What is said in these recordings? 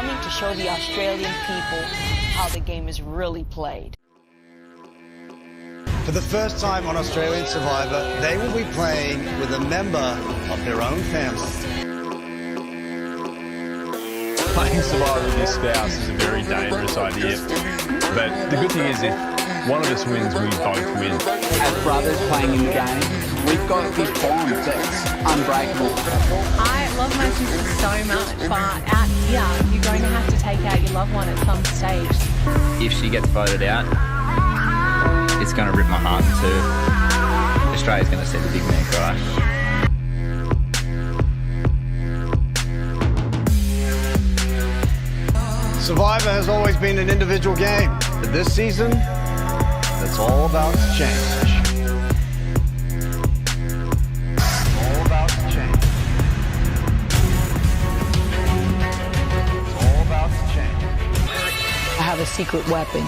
coming to show the Australian people how the game is really played. For the first time on Australian Survivor, they will be playing with a member of their own family. Playing Survivor with your spouse is a very dangerous idea. But the good thing is if one of us wins, we both win. As brothers playing in the game, we've got this bond that's unbreakable. I love my sister so much, but out here, you're going to have to take out your loved one at some stage. If she gets voted out, it's going to rip my heart in two. Australia's going to see the big man cry. Survivor has always been an individual game, but this season, that's all about to change. All about to change. It's all about to change. I have a secret weapon.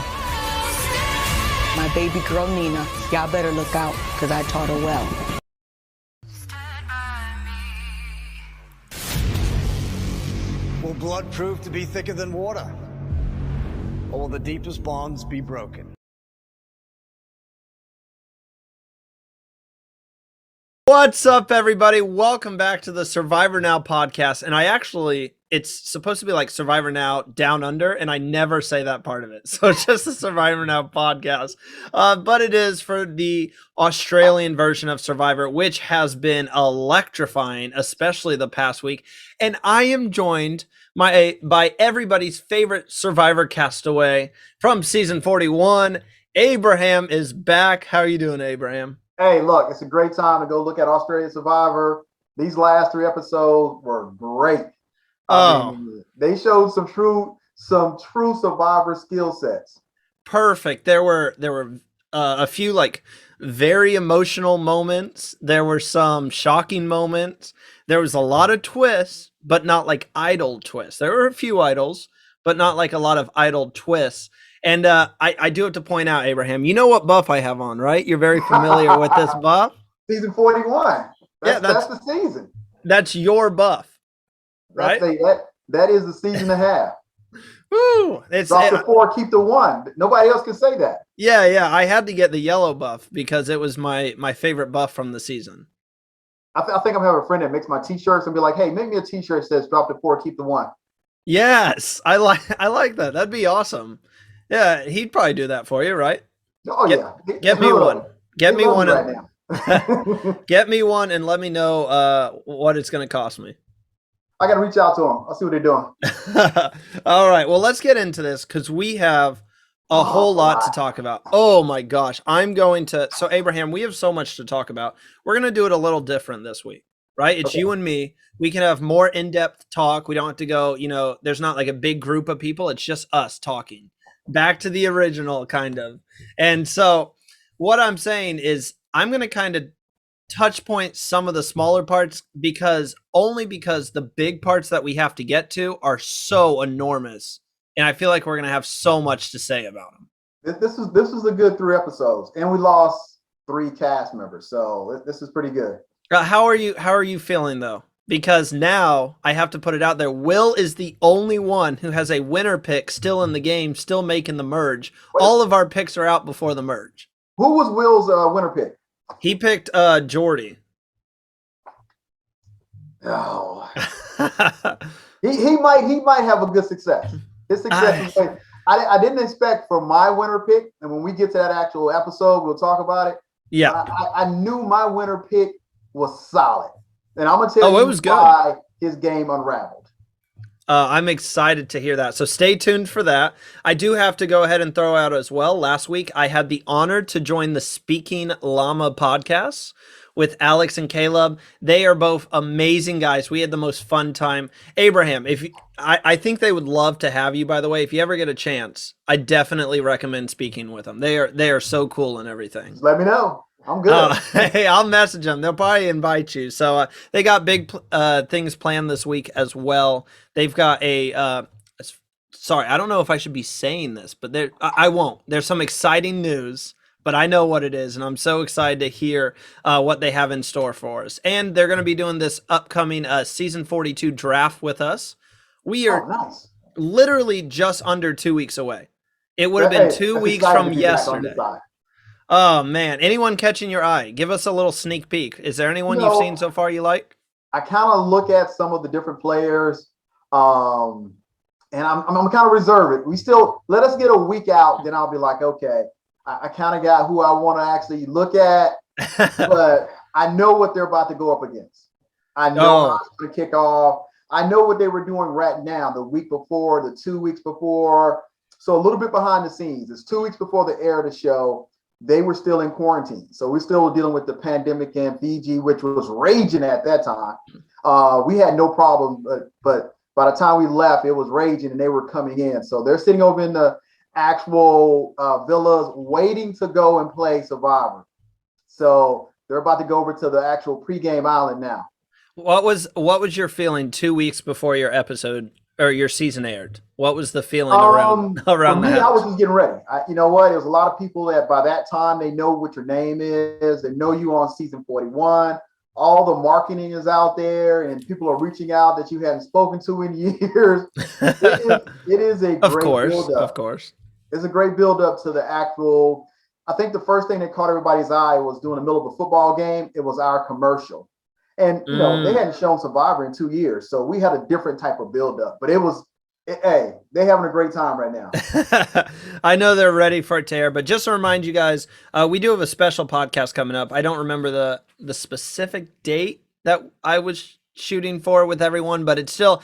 My baby girl Nina, y'all better look out, because I taught her well. Will blood prove to be thicker than water? Or will the deepest bonds be broken? What's up, everybody? Welcome back to the Survivor Now podcast. And it's supposed to be like Survivor Now Down Under, and I never say that part of it. So it's just the Survivor Now podcast. But it is for the Australian version of Survivor, which has been electrifying, especially the past week. And I am joined by everybody's favorite Survivor castaway from season 41. Abraham is back. How are you doing, Abraham? Hey, look, it's a great time to go look at Australian Survivor. These last 3 episodes were great. I mean, they showed some true Survivor skill sets. Perfect. There were a few like very emotional moments. There were some shocking moments. There was a lot of twists, but not like idle twists. There were a few idols, but not like a lot of idle twists. And I do have to point out, Abraham, you know what buff I have on, right? You're very familiar with this buff. Season 41. That's the season. That's your buff, right? That is the season and a half. Woo! Drop the 4, keep the 1. Nobody else can say that. Yeah. I had to get the yellow buff because it was my favorite buff from the season. I think I'm having a friend that makes my t-shirts and be like, hey, make me a t-shirt that says drop the 4, keep the 1. Yes, I like that. That'd be awesome. Yeah, he'd probably do that for you, right? Oh, yeah. Get me one. Get me one. Right now. Get me one and let me know what it's going to cost me. I got to reach out to them. I'll see what they're doing. All right. Well, let's get into this because we have a whole lot to talk about. Oh, my gosh. So, Abraham, we have so much to talk about. We're going to do it a little different this week, right? It's you and me. We can have more in-depth talk. We don't have to go, there's not like a big group of people. It's just us talking. Back to the original, kind of. And so what I'm saying is I'm going to kind of touch point some of the smaller parts because the big parts that we have to get to are so enormous. And I feel like we're going to have so much to say about them. This was a good 3 episodes, and we lost 3 cast members. So this is pretty good. How are you feeling, though? Because now I have to put it out there. Will is the only one who has a winner pick still in the game, still making the merge. All of our picks are out before the merge. Who was Will's winner pick? He picked Jordy. Oh. he might have a good success. His success is I didn't expect for my winner pick, and when we get to that actual episode, we'll talk about it. Yeah. I knew my winner pick was solid. And I'm going to tell you it was why his game unraveled. I'm excited to hear that. So stay tuned for that. I do have to go ahead and throw out as well. Last week, I had the honor to join the Speaking Llama podcast with Alex and Caleb. They are both amazing guys. We had the most fun time. Abraham, I think they would love to have you, by the way. If you ever get a chance, I definitely recommend speaking with them. They are so cool and everything. Just let me know. I'm good. Hey, I'll message them. They'll probably invite you. So they got big things planned this week as well. They've got sorry, I don't know if I should be saying this, but I won't. There's some exciting news, but I know what it is, and I'm so excited to hear what they have in store for us. And they're going to be doing this upcoming season 42 draft with us. We are nice. literally just under 2 weeks away. It would have been 2 weeks from yesterday. Oh man, anyone catching your eye? Give us a little sneak peek. Is there anyone you've seen so far you like? I kind of look at some of the different players, and I'm kind of reserved. We still let us get a week out, then I'll be like, okay, I kind of got who I want to actually look at, but I know what they're about to go up against. I know how it's going to kick off. I know what they were doing right now, the week before, the 2 weeks before. So a little bit behind the scenes. It's 2 weeks before the air of the show. They were still in quarantine. So we're still dealing with the pandemic in Fiji, which was raging at that time. We had no problem, but by the time we left, it was raging and they were coming in. So they're sitting over in the actual villas waiting to go and play Survivor. So they're about to go over to the actual pregame island now. What was your feeling 2 weeks before your episode or your season aired? What was the feeling around the house? I was just getting ready. You know what? There's a lot of people that by that time they know what your name is. They know you on season 41. All the marketing is out there, and people are reaching out that you haven't spoken to in years. It is a great build-up. Of course. It's a great build-up to the actual. I think the first thing that caught everybody's eye was during the middle of a football game. It was our commercial. And, you know, they hadn't shown Survivor in 2 years. So we had a different type of build-up. But hey, they're having a great time right now. I know they're ready for it to air. But just to remind you guys, we do have a special podcast coming up. I don't remember the specific date that I was shooting for with everyone, but it still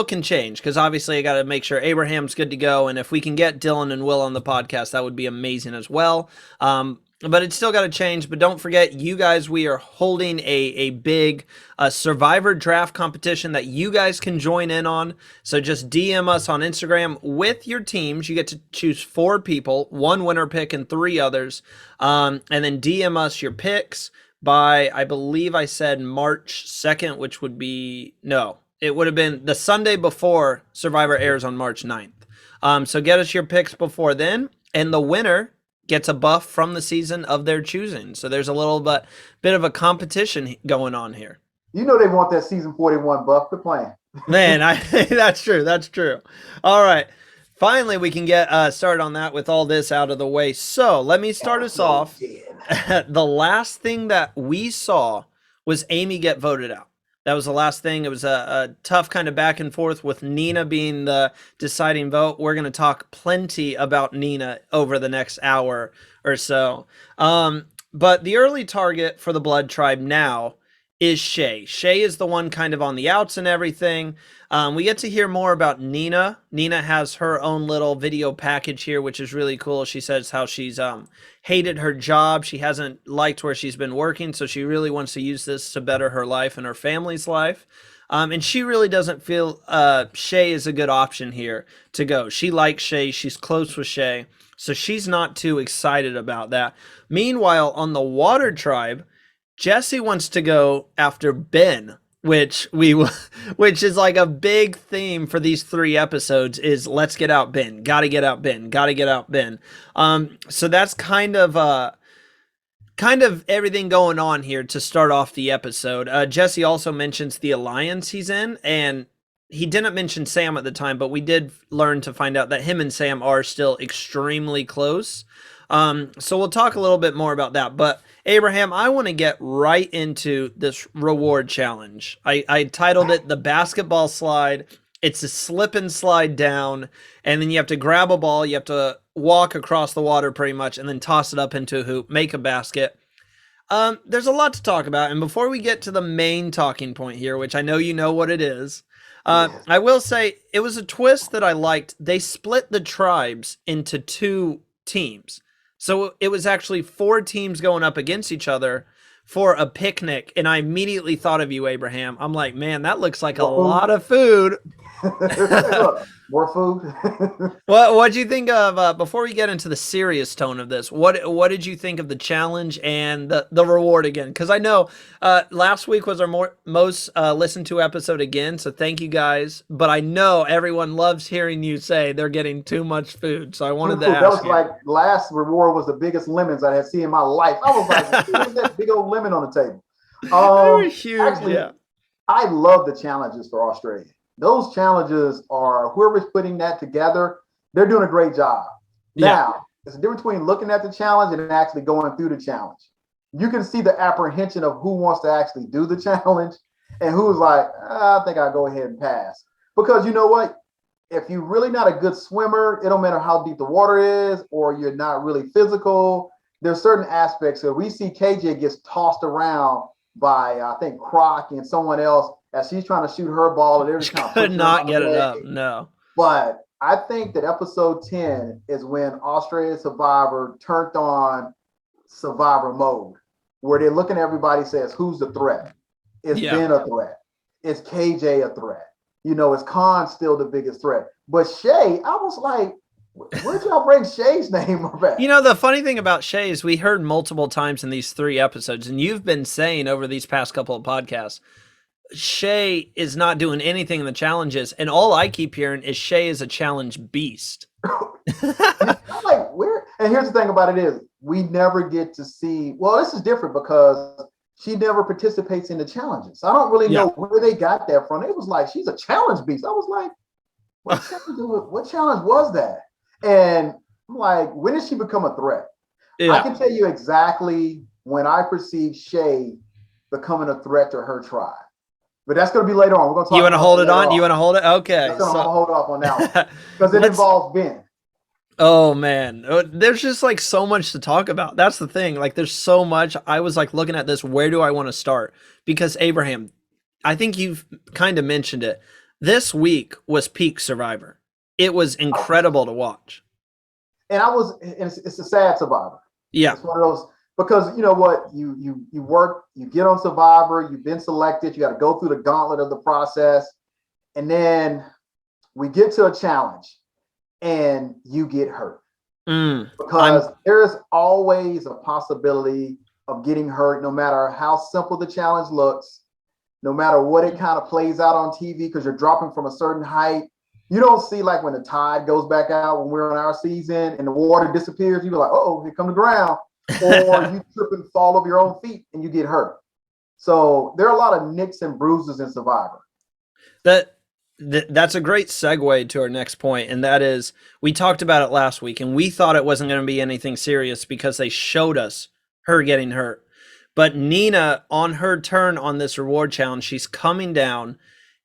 can change because obviously I got to make sure Abraham's good to go. And if we can get Dylan and Will on the podcast, that would be amazing as well. But it's still got to change. But don't forget, you guys, we are holding a big Survivor draft competition that you guys can join in on. So just DM us on Instagram with your teams. You get to choose 4 people, 1 winner pick and 3 others. And then DM us your picks by, I believe I said March 2nd, which would be, no, it would have been the Sunday before Survivor airs on March 9th. So get us your picks before then. And the winner gets a buff from the season of their choosing. So there's a little bit of a competition going on here. You know they want that season 41 buff. Quit playing. Man, that's true. That's true. All right. Finally, we can get started on that with all this out of the way. So let me start us off. The last thing that we saw was Amy get voted out. That was the last thing. It was a tough kind of back and forth with Nina being the deciding vote. We're going to talk plenty about Nina over the next hour or so. But the early target for the Blood Tribe now is Shay. Shay is the one kind of on the outs and everything. We get to hear more about Nina. Nina has her own little video package here, which is really cool. She says how she's hated her job. She hasn't liked where she's been working, so she really wants to use this to better her life and her family's life. And she really doesn't feel Shay is a good option here to go. She likes Shay. She's close with Shay, so she's not too excited about that. Meanwhile, on the Water Tribe, Jesse wants to go after Ben, which is like a big theme for these 3 episodes is let's get out Ben, gotta get out Ben, gotta get out Ben. So that's kind of everything going on here to start off the episode. Jesse also mentions the alliance he's in, and he didn't mention Sam at the time, but we did learn to find out that him and Sam are still extremely close. So we'll talk a little bit more about that. But Abraham, I want to get right into this reward challenge. I titled it the basketball slide. It's a slip and slide down, and then you have to grab a ball. You have to walk across the water pretty much, and then toss it up into a hoop, make a basket. There's a lot to talk about. And before we get to the main talking point here, which I know you know what it is, I will say it was a twist that I liked. They split the tribes into 2 teams. So it was actually 4 teams going up against each other for a picnic. And I immediately thought of you, Abraham. I'm like, man, that looks like a lot of food. More food. What'd you think of, before we get into the serious tone of this, what did you think of the challenge and the reward again? Because I know last week was our most listened to episode again, so thank you guys. But I know everyone loves hearing you say they're getting too much food, so I wanted to ask that was you. like last reward was the biggest lemons I had seen in my life. I was like, what is that big old lemon on the table? They were huge, actually, yeah. I love the challenges for Australia. those challenges are, whoever's putting that together, they're doing a great job. Yeah. Now, there's a difference between looking at the challenge and actually going through the challenge. You can see the apprehension of who wants to actually do the challenge and who's like, I think I'll go ahead and pass. Because you know what? If you're really not a good swimmer, it don't matter how deep the water is, or you're not really physical. There's certain aspects that we see KJ gets tossed around by, I think, Croc and someone else as she's trying to shoot her ball. And they're just kind of Could not get it up. No. But I think that episode 10 is when Australia Survivor turned on Survivor mode, where they're looking at everybody, says, who's the threat? Is Ben a threat? Is KJ a threat? You know, is Khan still the biggest threat? But Shay, I was like, where'd y'all bring Shay's name up at? You know, the funny thing about Shay is we heard multiple times in these 3 episodes, and you've been saying over these past couple of podcasts, Shay is not doing anything in the challenges, and all I keep hearing is Shay is a challenge beast. I'm like, where? And here's the thing about it is, we never get to see, well, this is different because she never participates in the challenges. I don't really know where they got that from. It was like, she's a challenge beast. I was like, what challenge was that? And I'm like, when did she become a threat? Yeah. I can tell you exactly when I perceived Shay becoming a threat to her tribe. But that's going to be later on. We're going to talk. You want to hold it on? You want to hold it? Okay. I'm going to hold off on that one because it involves Ben. Oh man, there's just like so much to talk about. That's the thing. Like there's so much. I was like looking at this. Where do I want to start? Because Abraham, I think you've kind of mentioned it. This week was peak Survivor. It was incredible to watch. And it's a sad Survivor. Yeah. It's one of those, because you know what, you work, you get on Survivor, you've been selected, you got to go through the gauntlet of the process, and then we get to a challenge and you get hurt. Because there's always a possibility of getting hurt, no matter how simple the challenge looks, no matter what it kind of plays out on TV, because you're dropping from a certain height. You don't see like when the tide goes back out when we're on our season and the water disappears, you're like, oh, here come the ground. Or you trip and fall over your own feet and you get hurt. So there are a lot of nicks and bruises in Survivor. That's a great segue to our next point, and that is, we talked about it last week, and we thought it wasn't going to be anything serious because they showed us her getting hurt. But Nina, on her turn on this reward challenge, she's coming down,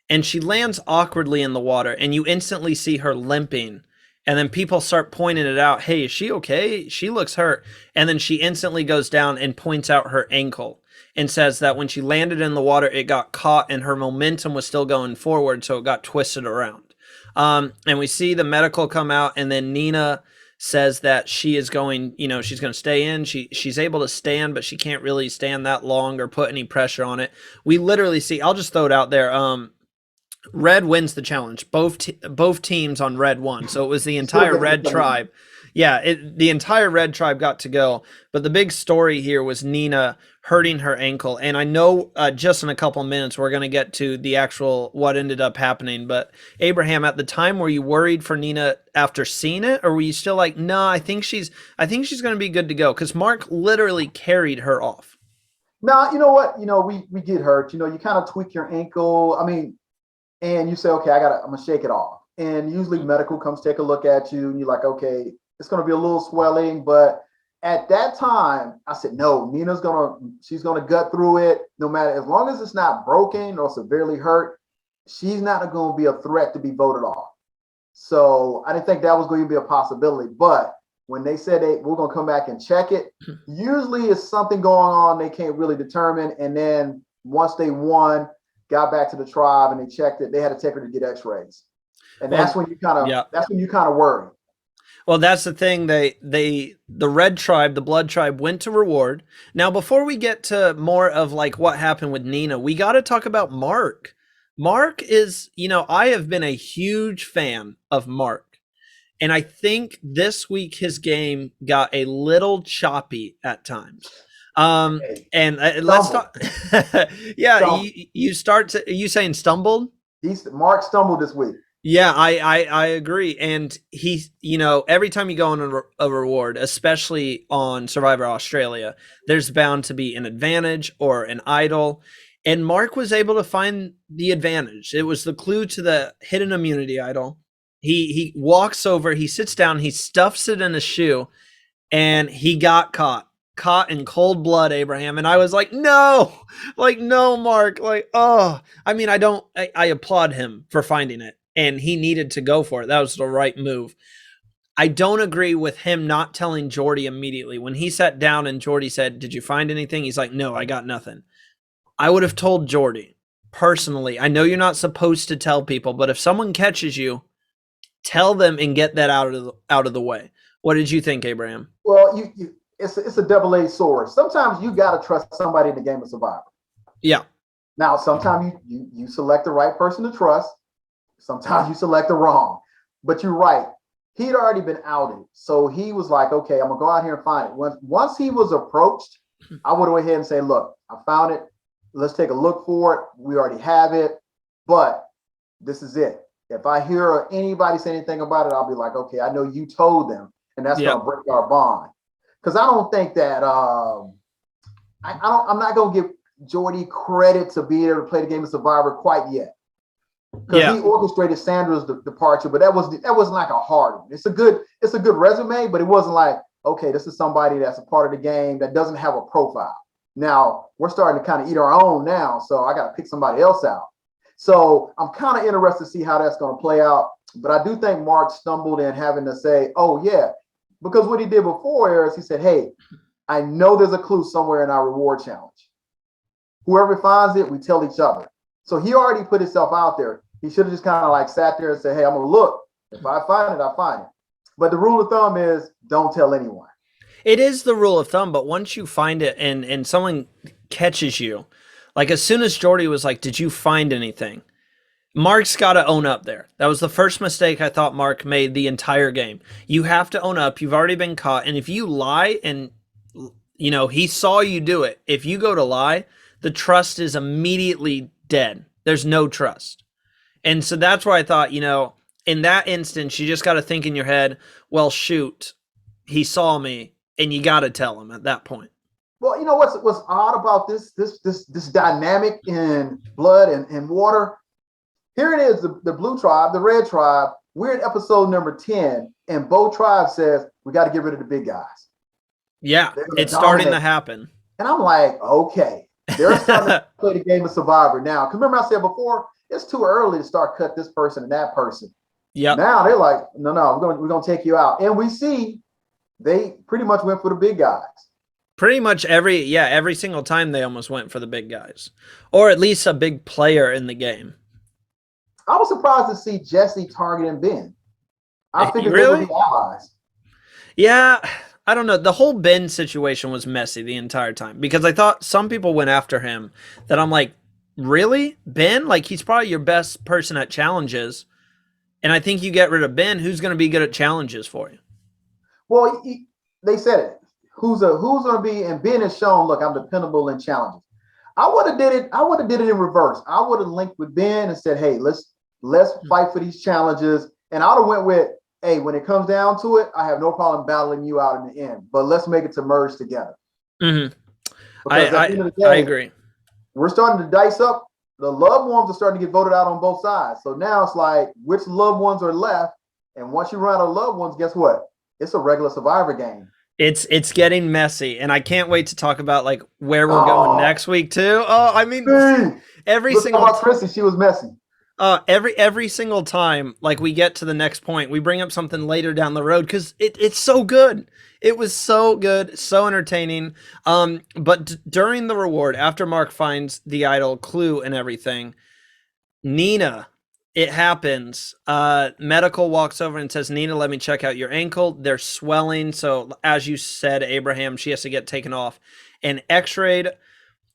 and she lands awkwardly in the water, and you instantly see her limping. And then people start pointing it out. Hey, is she okay? She looks hurt. And then she instantly goes down and points out her ankle and says that when she landed in the water, it got caught and her momentum was still going forward, so it got twisted around. And we see the medical come out, and then Nina says that she is going, she's going to stay in. She's able to stand, but she can't really stand that long or put any pressure on it. We literally see, I'll just throw it out there. Red wins the challenge. Both teams on Red won. So it was the entire Red tribe. Yeah, the entire Red tribe got to go. But the big story here was Nina hurting her ankle. And I know just in a couple of minutes we're going to get to the actual what ended up happening. But Abraham, at the time, were you worried for Nina after seeing it, or were you still like, no, I think she's going to be good to go? Because Mark literally carried her off. No, you know what? We get hurt. You kind of tweak your ankle. And you say, okay, I'm gonna shake it off. And usually medical comes take a look at you and you're like, okay, it's gonna be a little swelling. But at that time, I said, no, she's gonna gut through it. No matter, as long as it's not broken or severely hurt, she's not gonna be a threat to be voted off. So I didn't think that was going to be a possibility. But when they said we're gonna come back and check it, usually it's something going on they can't really determine. And then once they won, got back to the tribe and they checked it, they had to take her to get x-rays. And that's when you kind of worry. Well, that's the thing. The Red tribe, the Blood tribe, went to reward. Now, before we get to more of like what happened with Nina, we got to talk about Mark. Mark is, I have been a huge fan of Mark. And I think this week his game got a little choppy at times. And let's talk. Yeah, you saying stumbled? Mark stumbled this week. Yeah, I agree. And he, every time you go on a reward, especially on Survivor Australia, there's bound to be an advantage or an idol. And Mark was able to find the advantage. It was the clue to the hidden immunity idol. He walks over, he sits down, he stuffs it in a shoe, and he got caught in cold blood, Abraham. And I was like, no, Mark, I mean, I applaud him for finding it, and he needed to go for it. That was the right move. I don't agree with him not telling Jordy immediately. When he sat down and Jordy said, did you find anything? He's like, no, I got nothing. I would have told Jordy personally. I know you're not supposed to tell people, but if someone catches you, tell them and get that out of the way. What did you think, Abraham? Well, it's a double-edged sword. Sometimes you got to trust somebody in the game of Survivor. Yeah. Now, sometimes you select the right person to trust. Sometimes you select the wrong. But you're right. He'd already been outed. So he was like, okay, I'm going to go out here and find it. Once he was approached, I would go ahead and say, look, I found it. Let's take a look for it. We already have it. But this is it. If I hear anybody say anything about it, I'll be like, okay, I know you told them. And that's going to break our bond. Because I don't think that I'm not going to give Jordy credit to be able to play the game of Survivor quite yet. Because he orchestrated Sandra's departure, but that wasn't like a hard one. It's a good resume, but it wasn't like, okay, this is somebody that's a part of the game that doesn't have a profile. Now we're starting to kind of eat our own now, so I got to pick somebody else out. So I'm kind of interested to see how that's going to play out. But I do think Mark stumbled in having to say, oh yeah, because what he did before is he said, hey, I know there's a clue somewhere in our reward challenge. Whoever finds it, we tell each other. So he already put himself out there. He should have just kind of like sat there and said, hey, I'm going to look. If I find it, I find it. But the rule of thumb is don't tell anyone. It is the rule of thumb, but once you find it and someone catches you, like as soon as Jordy was like, did you find anything? Mark's got to own up there. That was the first mistake I thought Mark made the entire game. You have to own up. You've already been caught. And if you lie and, he saw you do it, if you go to lie, the trust is immediately dead. There's no trust. And so that's where I thought, in that instance, you just got to think in your head, well, shoot, he saw me, and you got to tell him at that point. Well, what's odd about this dynamic in blood and water? Here it is, the blue tribe, the red tribe. We're in episode number 10, and both tribes says we got to get rid of the big guys. Yeah, it's starting to happen. And I'm like, okay, they're starting to play the game of Survivor now. Because remember I said before, it's too early to start cut this person and that person. Yeah. Now they're like, no, we're gonna take you out. And we see they pretty much went for the big guys. Pretty much every single time they almost went for the big guys. Or at least a big player in the game. I was surprised to see Jesse targeting Ben. I figured they would be allies. Yeah, I don't know. The whole Ben situation was messy the entire time because I thought some people went after him that I'm like, really? Ben? Like, he's probably your best person at challenges. And I think you get rid of Ben, who's going to be good at challenges for you? Well, they said it. Who's going to be, and Ben has shown, look, I'm dependable in challenges. I would have did it in reverse. I would have linked with Ben and said, hey, let's fight for these challenges. And I would have went with, hey, when it comes down to it, I have no problem battling you out in the end, but let's make it to merge together. Mm-hmm. I agree. We're starting to dice up. The loved ones are starting to get voted out on both sides. So now it's like, which loved ones are left? And once you run out of loved ones, guess what? It's a regular Survivor game. It's getting messy, and I can't wait to talk about like where we're going next week too. Oh, I mean, every single Chrissy, she was messy. Every single time, like we get to the next point, we bring up something later down the road because it's so good. It was so good, so entertaining. But during the reward, after Mark finds the idol clue and everything, Nina, it happens. Medical walks over and says, Nina, let me check out your ankle. They're swelling. So as you said, Abraham, she has to get taken off and x-rayed,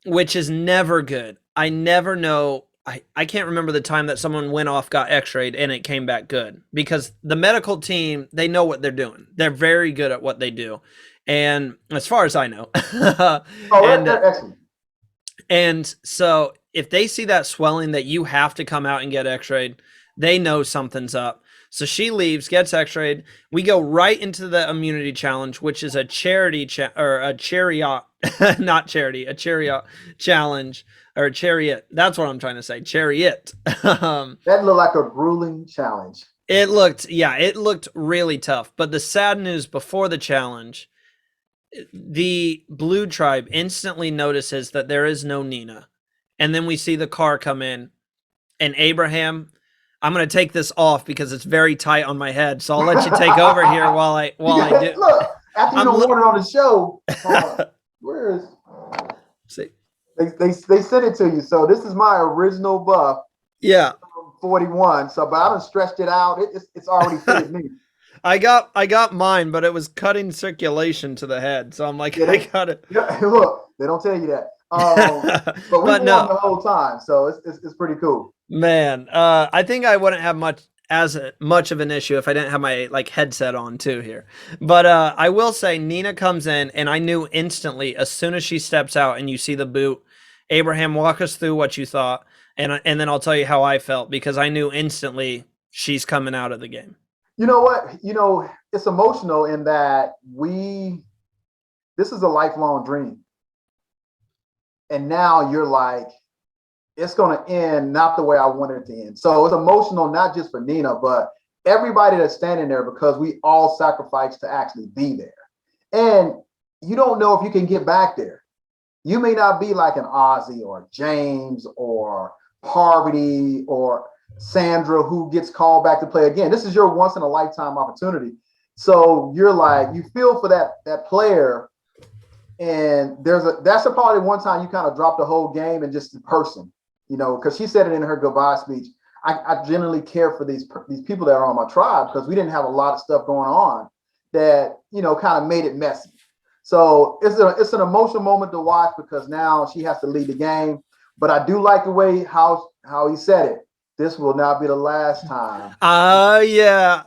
which is never good. I never know. I can't remember the time that someone went off, got x-rayed, and it came back good. Because the medical team, they know what they're doing. They're very good at what they do. And as far as I know. Excellent. And so if they see that swelling that you have to come out and get x-rayed, they know something's up. So she leaves, gets x-rayed. We go right into the immunity challenge, which is a chariot challenge, or chariot. That's what I'm trying to say. Chariot. That looked like a grueling challenge. It looked really tough. But the sad news before the challenge, the blue tribe instantly notices that there is no Nina. And then we see the car come in, and Abraham, I'm going to take this off because it's very tight on my head. So I'll let you take over here while I do. Look, after you don't want it on the show, where is? See. They sent it to you. So this is my original buff. Yeah. 41. So, but I done stretched it out. It's already fitted me. I got mine, but it was cutting circulation to the head. So I'm like, I got it. Yeah, look, they don't tell you that. But we won the whole time, so it's pretty cool. Man, I think I wouldn't have much of an issue if I didn't have my headset on too here. But I will say Nina comes in, and I knew instantly as soon as she steps out and you see the boot. Abraham, walk us through what you thought, and then I'll tell you how I felt, because I knew instantly she's coming out of the game. You know what? It's emotional in that this is a lifelong dream. And now you're like, it's going to end not the way I wanted it to end. So it's emotional, not just for Nina, but everybody that's standing there, because we all sacrificed to actually be there. And you don't know if you can get back there. You may not be like an Ozzy or James or Parvati or Sandra who gets called back to play again. This is your once in a lifetime opportunity. So you're like, you feel for that player. And that's probably one time you kind of drop the whole game and just the person, because she said it in her goodbye speech. I genuinely care for these people that are on my tribe, because we didn't have a lot of stuff going on that, kind of made it messy. So it's an emotional moment to watch, because now she has to lead the game. But I do like the way how he said it. This will not be the last time. Yeah.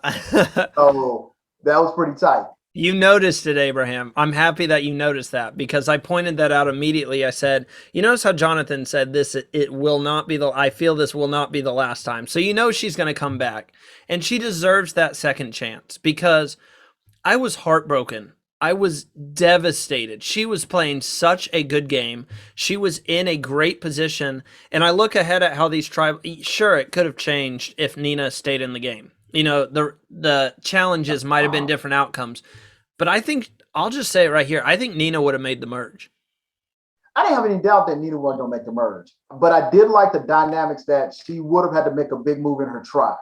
So that was pretty tight. You noticed it, Abraham. I'm happy that you noticed that, because I pointed that out immediately. I said, you notice how Jonathan said this, I feel this will not be the last time. So she's going to come back, and she deserves that second chance, because I was heartbroken. I was devastated. She was playing such a good game. She was in a great position. And I look ahead at how these tribes, sure, it could have changed if Nina stayed in the game. The challenges might have been different outcomes. But I think, I'll just say it right here, I think Nina would have made the merge. I didn't have any doubt that Nina wasn't going to make the merge. But I did like the dynamics that she would have had to make a big move in her tribe,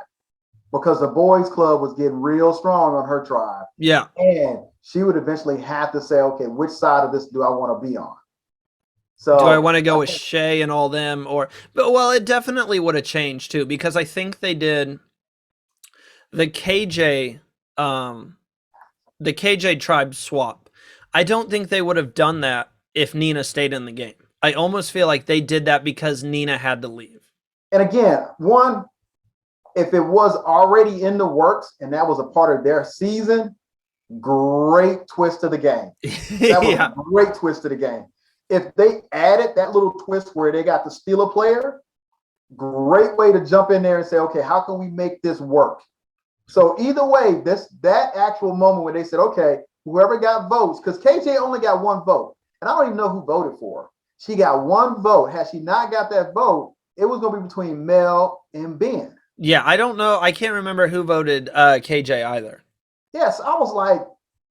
because the boys club was getting real strong on her tribe. Yeah. And she would eventually have to say, okay, which side of this do I want to be on? So do I want to go with Shay and all them, but it definitely would have changed too, because I think they did the KJ tribe swap. I don't think they would have done that if Nina stayed in the game. I almost feel like they did that because Nina had to leave. And again, if it was already in the works and that was a part of their season, great twist to the game. That was a great twist to the game. If they added that little twist where they got to steal a player, great way to jump in there and say, okay, how can we make this work? So either way, that actual moment where they said, okay, whoever got votes, because KJ only got one vote, and I don't even know who voted for her. She got one vote. Had she not got that vote, it was going to be between Mel and Ben. Yeah, I don't know. I can't remember who voted KJ either. Yes, I was like,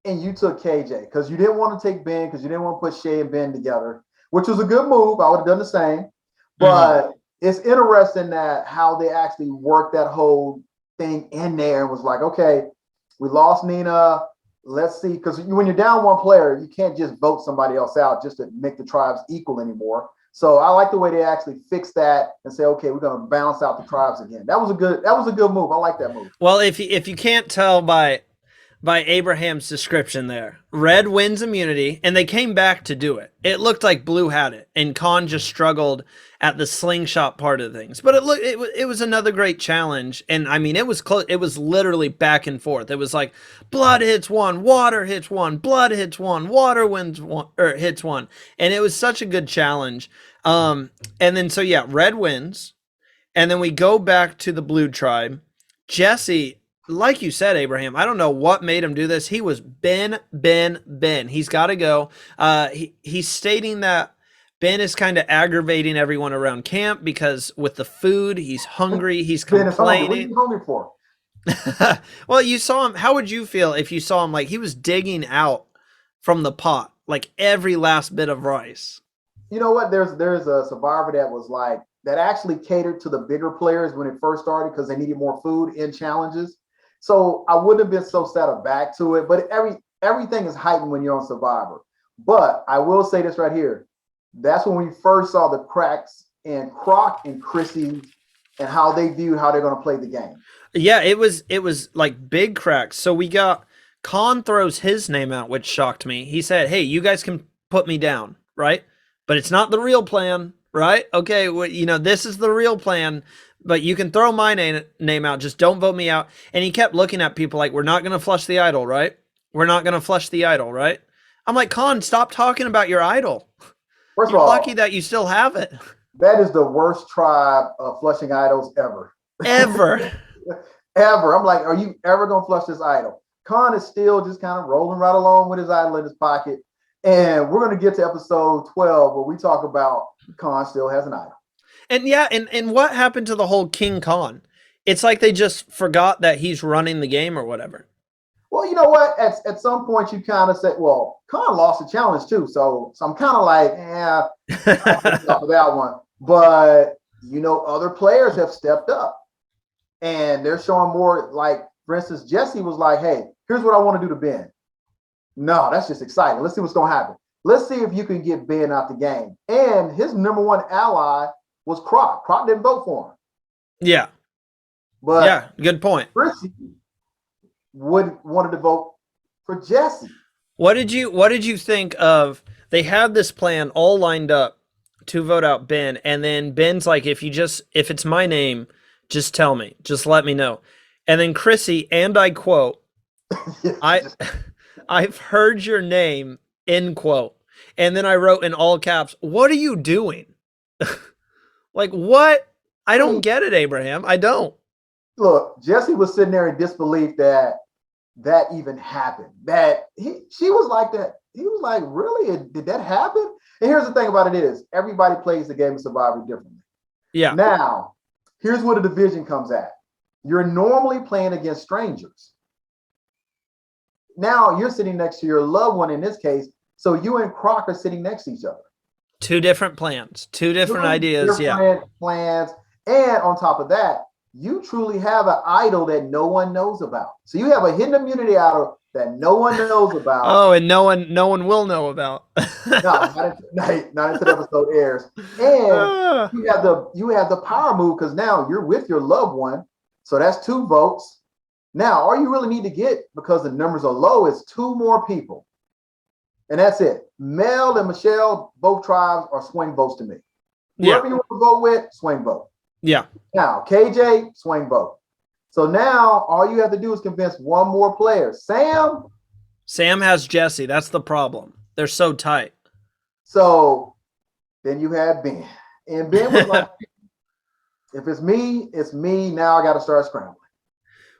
and you took KJ because you didn't want to take Ben, because you didn't want to put Shay and Ben together, which was a good move. I would have done the same. But it's interesting that how they actually worked that whole thing in there and was like, okay, we lost Nina. Let's see, because when you're down one player, you can't just vote somebody else out just to make the tribes equal anymore. So I like the way they actually fixed that and say, okay, we're going to balance out the tribes again. That was a good move. I like that move. Well, if you can't tell by Abraham's description there, Red wins immunity, and they came back to do it. It looked like Blue had it, and Khan just struggled at the slingshot part of things. But it was another great challenge, and I mean, it was close. It was literally back and forth. It was like blood hits one, water hits one, blood hits one, water wins one, or hits one, and it was such a good challenge. And then Red wins, and then we go back to the Blue tribe. Jesse, like you said, Abraham, I don't know what made him do this. He was Ben. He's got to go. He's stating that Ben is kind of aggravating everyone around camp because with the food, he's hungry, he's Ben is hungry. What are complaining. you hungry for? Well, you saw him. How would you feel if you saw him like he was digging out from the pot, like every last bit of rice? You know what? There's a survivor that was like that actually catered to the bigger players when it first started because they needed more food in challenges. So I wouldn't have been so set aback to it. But everything is heightened when you're on Survivor. But I will say this right here. That's when we first saw the cracks in Croc and Chrissy and how they viewed how they're going to play the game. Yeah, it was like big cracks. So we got Khan throws his name out, which shocked me. He said, "Hey, you guys can put me down, right? But it's not the real plan, right? Okay, well, you know, this is the real plan, but you can throw my name out. Just don't vote me out." And he kept looking at people like, "We're not going to flush the idol, right? We're not going to flush the idol, right?" I'm like, Khan, stop talking about your idol. First You're of all, lucky that you still have it. that is the worst tribe of flushing idols ever. Ever. Ever. I'm like, are you ever going to flush this idol? Khan is still just kind of rolling right along with his idol in his pocket. And we're going to get to episode 12 where we talk about Khan still has an idol. And yeah, and what happened to the whole King Khan? It's like they just forgot that he's running the game or whatever. Well, you know what? At some point, you kind of say, well, Khan lost the challenge too. So I'm kind of like, off of that one. But, you know, other players have stepped up. And they're showing more, like, for instance, Jesse was like, hey, here's what I want to do to Ben. No, that's just exciting. Let's see what's going to happen. Let's see if you can get Ben out the game. And his number one ally was Croc. Croc didn't vote for him. Yeah. But yeah, good point. Chrissy wanted to vote for Jesse. What did you think of, they had this plan all lined up to vote out Ben, and then Ben's like, if it's my name, just tell me. Just let me know. And then Chrissy, and I quote, I've heard your name, end quote. And then I wrote in all caps, what are you doing? Like, what? I don't get it, Abraham. I don't. Look, Jesse was sitting there in disbelief that even happened. She was like that. He was like, really? Did that happen? And here's the thing about it is, everybody plays the game of Survivor differently. Yeah. Now, here's where the division comes at. You're normally playing against strangers. Now you're sitting next to your loved one in this case, so you and Croc are sitting next to each other. Two different plans, two different ideas. Different plans. And on top of that, you truly have an idol that no one knows about. So you have a hidden immunity idol that no one knows about. Oh, and no one will know about. No, not until the episode airs. And you have the power move because now you're with your loved one. So that's 2 votes. Now, all you really need to get, because the numbers are low, is 2 more people. And that's it. Mel and Michelle, both tribes are swing votes to me. Whoever you want to vote with, swing vote. Yeah. Now, KJ, swing vote. So now all you have to do is convince one more player. Sam has Jesse. That's the problem. They're so tight. So then you had Ben. And Ben was like, if it's me, it's me. Now I got to start scrambling.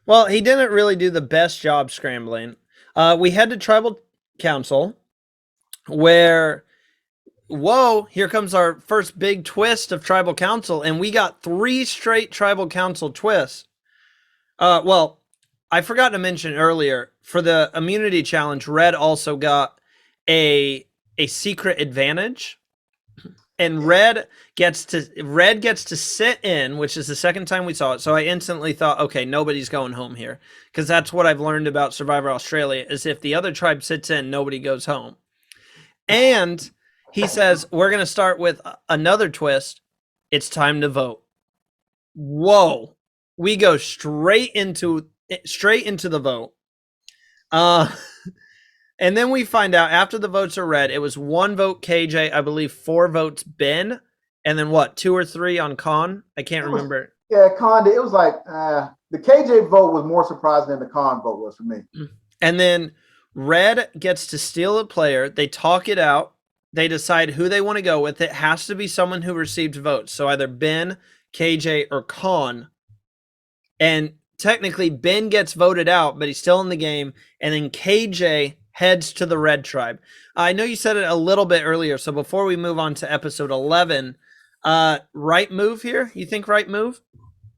Well, he didn't really do the best job scrambling. We head to Tribal Council where, whoa, here comes our first big twist of Tribal Council. And we got 3 straight Tribal Council twists. Well, I forgot to mention earlier, for the immunity challenge, Red also got a secret advantage. And Red gets to sit in, which is the second time we saw it. So I instantly thought, okay, nobody's going home here. Because that's what I've learned about Survivor Australia, is if the other tribe sits in, nobody goes home. And he says, we're going to start with another twist. It's time to vote. Whoa. We go straight into the vote. And then we find out after the votes are read, it was 1 vote KJ, I believe 4 votes Ben, and then what, 2 or 3 on Khan? I can't remember. Yeah, Khan, it was like the KJ vote was more surprising than the Khan vote was for me. And then Red gets to steal a player. They talk it out. They decide who they want to go with. It has to be someone who received votes. So either Ben, KJ, or Khan. And technically Ben gets voted out, but he's still in the game. And then KJ heads to the red tribe. I know you said it a little bit earlier, so before we move on to episode 11, right move here? You think right move?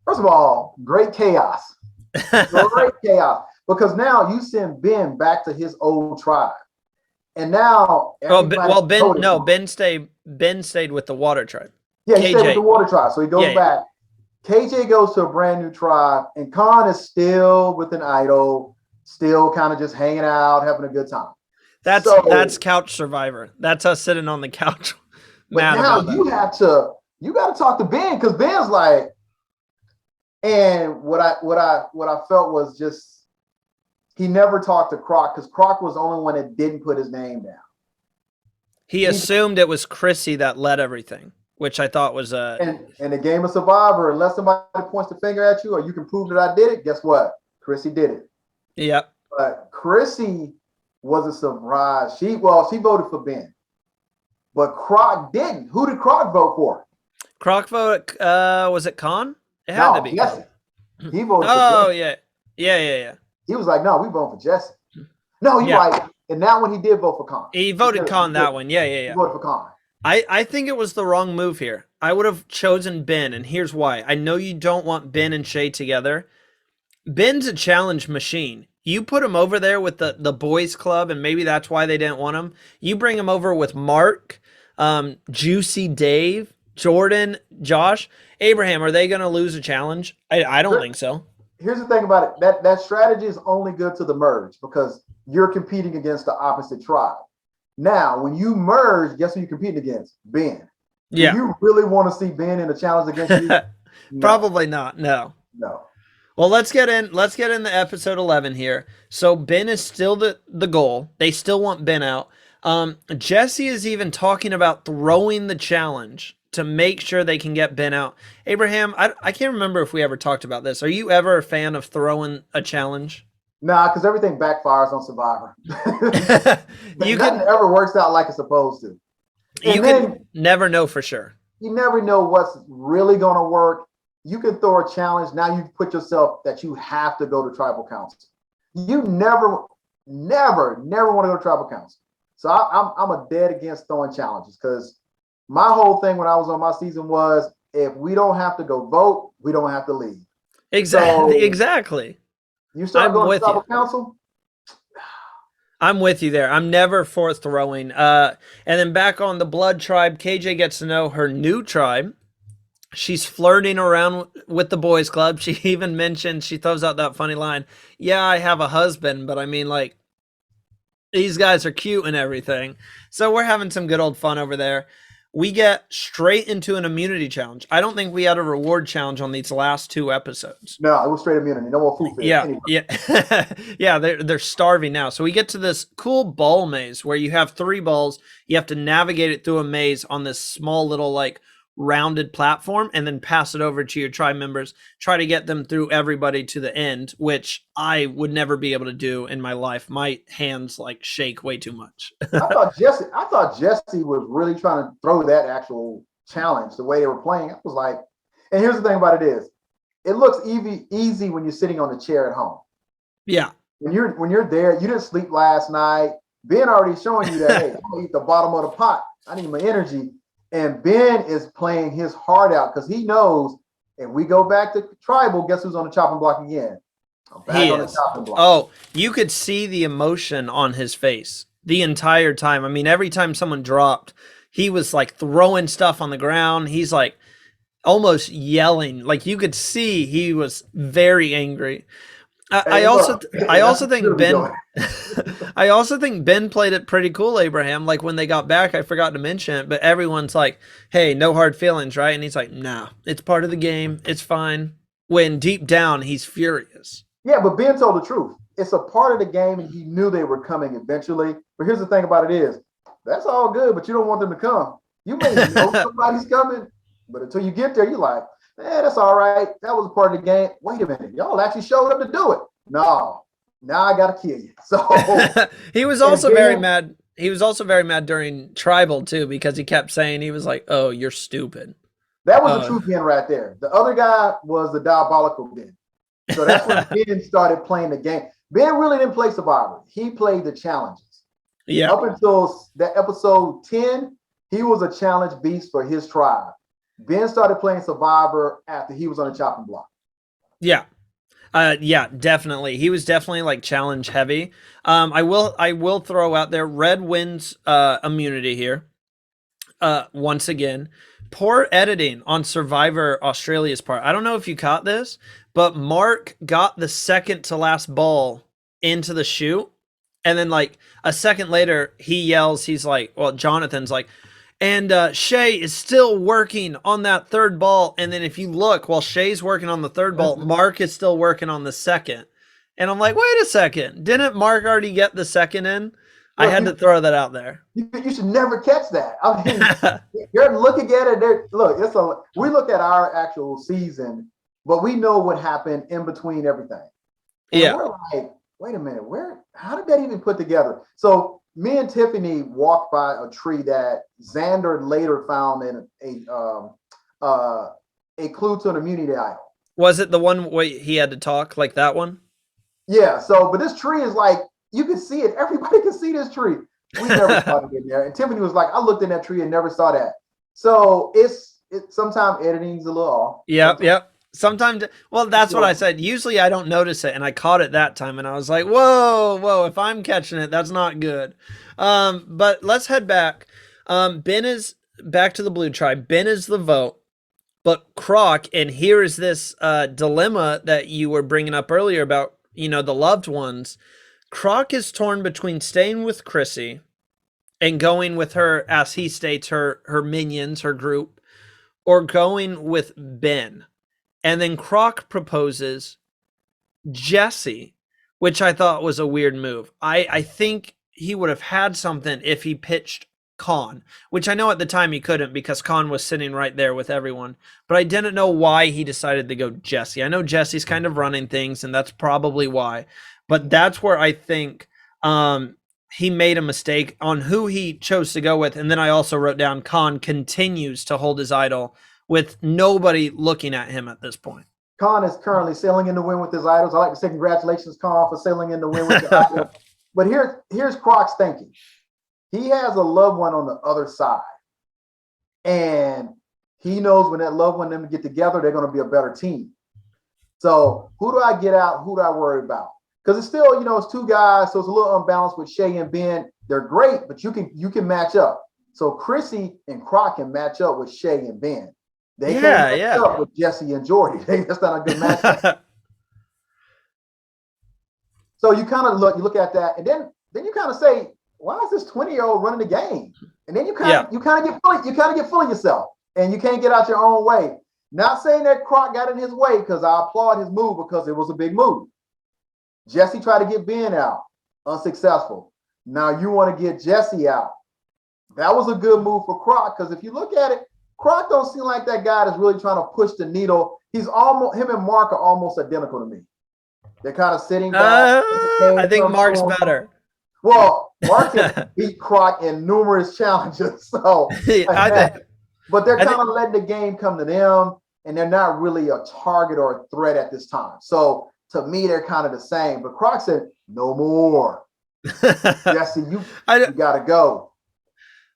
First of all, great chaos. Great chaos. Because now you send Ben back to his old tribe. And now Ben stayed with the water tribe. Yeah, he stayed with the water tribe. So he goes back. KJ goes to a brand new tribe, and Khan is still with an idol, still kind of just hanging out, having a good time. That's couch survivor. That's us sitting on the couch. But now you got to talk to Ben, because Ben's like, and what I felt was just, he never talked to Croc, because Croc was the only one that didn't put his name down. He assumed it was Chrissy that led everything, which I thought was And in the game of Survivor, unless somebody points the finger at you or you can prove that I did it, guess what? Chrissy did it. Yep. But Chrissy was a surprise. She voted for Ben, but Croc didn't. Who did Croc vote for? Croc voted. Was it Khan? It had to be. Jesse. He voted. Oh for Jesse. yeah. He was like, "No, we voting for Jesse." No, you're right. And that one he did vote for Khan. He voted Khan that one. Yeah. He voted for Khan. I think it was the wrong move here. I would have chosen Ben, and here's why. I know you don't want Ben and Shay together. Ben's a challenge machine. You put him over there with the boys club, and maybe that's why they didn't want him. You bring him over with Mark, Juicy Dave, Jordan, Josh, Abraham. Are they going to lose a challenge? I don't think so. Here's the thing about it. That strategy is only good to the merge, because you're competing against the opposite tribe. Now, when you merge, guess who you're competing against? Ben. Yeah. Do you really want to see Ben in a challenge against you? No. Probably not. No. Well, let's get into episode 11 here. So Ben is still the goal. They still want Ben out. Jesse is even talking about throwing the challenge to make sure they can get Ben out. Abraham, I can't remember if we ever talked about this. Are you ever a fan of throwing a challenge? Nah, because everything backfires on Survivor. Nothing ever works out like it's supposed to. You can never know for sure. You never know what's really going to work. You can throw a challenge. Now you've put yourself that you have to go to tribal council. You never want to go to tribal council. So I'm a dead against throwing challenges, because my whole thing when I was on my season was, if we don't have to go vote, we don't have to leave. Exactly. You start going to tribal council? I'm with you there. I'm never for throwing. And then back on the blood tribe, KJ gets to know her new tribe. She's flirting around with the boys club. She even mentioned, she throws out that funny line, "Yeah, I have a husband, but I mean, like, these guys are cute and everything." So we're having some good old fun over there. We get straight into an immunity challenge. I don't think we had a reward challenge on these last two episodes. No, it was straight immunity. No more food. Yeah, they're starving now. So we get to this cool ball maze where you have 3 balls. You have to navigate it through a maze on this small little like rounded platform, and then pass it over to your tribe members. Try to get them through everybody to the end, which I would never be able to do in my life. My hands like shake way too much. I thought Jesse was really trying to throw that actual challenge the way they were playing. I was like, and here's the thing about it is, it looks easy when you're sitting on the chair at home. Yeah. When you're there, you didn't sleep last night. Ben already showing you that, hey, I'm gonna eat the bottom of the pot. I need my energy. And Ben is playing his heart out, because he knows if we go back to tribal, guess who's on the chopping block again? He is. Oh, you could see the emotion on his face the entire time. I mean, every time someone dropped, he was like throwing stuff on the ground. He's like almost yelling. Like you could see he was very angry. I also think Ben played it pretty cool, Abraham. Like when they got back, I forgot to mention it, but everyone's like, "Hey, no hard feelings, right?" And he's like, "Nah, it's part of the game. It's fine." When deep down, he's furious. Yeah, but Ben told the truth. It's a part of the game, and he knew they were coming eventually. But here's the thing about it is, that's all good, but you don't want them to come. You may know somebody's coming, but until you get there, you're like, that's all right. That was a part of the game. Wait a minute. Y'all actually showed up to do it. No, now I got to kill you. So he was also very mad. He was also very mad during tribal too, because he kept saying, he was like, "Oh, you're stupid." That was the truth Ben right there. The other guy was the diabolical Ben. So that's when Ben started playing the game. Ben really didn't play Survivor. He played the challenges. Yeah. Up until that episode 10, he was a challenge beast for his tribe. Ben started playing Survivor after he was on the chopping block. Yeah. Yeah, definitely. He was definitely like challenge heavy. I will throw out there Red wins immunity here. Once again, poor editing on Survivor Australia's part. I don't know if you caught this, but Mark got the second to last ball into the chute, and then like a second later, he yells. He's like, well, Jonathan's like, and Shay is still working on that third ball. And then if you look, while Shay's working on the third ball, Mark is still working on the second. And I'm like, wait a second, didn't Mark already get the second in? I had to throw that out there. You should never catch that. I mean, you're looking at it. Look, we look at our actual season, but we know what happened in between everything. And Yeah. we're like, wait a minute, how did that even put together? So me and Tiffany walked by a tree that Xander later found in a clue to an immunity idol. Was it the one where he had to talk like that one? Yeah. So, but this tree is like, you can see it. Everybody can see this tree. We never saw it in there. And Tiffany was like, I looked in that tree and never saw that. So it's sometimes editing's a little off. Yep. Sometimes, well, that's what I said. Usually I don't notice it, and I caught it that time, and I was like, whoa, if I'm catching it, that's not good. But let's head back. Ben is back to the blue tribe. Ben is the vote, but Croc, and here is this dilemma that you were bringing up earlier about, the loved ones. Croc is torn between staying with Chrissy and going with her, as he states, her minions, her group, or going with Ben. And then Croc proposes Jesse, which I thought was a weird move. I think he would have had something if he pitched Khan, which I know at the time he couldn't because Khan was sitting right there with everyone. But I didn't know why he decided to go Jesse. I know Jesse's kind of running things, and that's probably why. But that's where I think he made a mistake on who he chose to go with. And then I also wrote down Khan continues to hold his idol with nobody looking at him at this point. Khan is currently sailing in the wind with his idols. I like to say congratulations, Khan, for sailing in the wind with your idols. But here's Croc's thinking. He has a loved one on the other side. And he knows when that loved one and them get together, they're going to be a better team. So who do I get out? Who do I worry about? Because it's still, it's two guys, so it's a little unbalanced with Shay and Ben. They're great, but you can match up. So Chrissy and Croc can match up with Shay and Ben. They can't match up with Jesse and Jordy. That's not a good matchup. So you kind of look at that, and then you kind of say, why is this 20-year-old running the game? And then you kind of get full of yourself, and you can't get out your own way. Not saying that Croc got in his way, because I applaud his move because it was a big move. Jesse tried to get Ben out, unsuccessful. Now you want to get Jesse out. That was a good move for Croc, because if you look at it, Croc don't seem like that guy that's really trying to push the needle. Him and Mark are almost identical to me. They're kind of sitting back. I think Mark's better. Well, Mark has beat Croc in numerous challenges. So, but they're kind of letting the game come to them, and they're not really a target or a threat at this time. So to me, they're kind of the same. But Croc said, no more. Jesse, you got to go.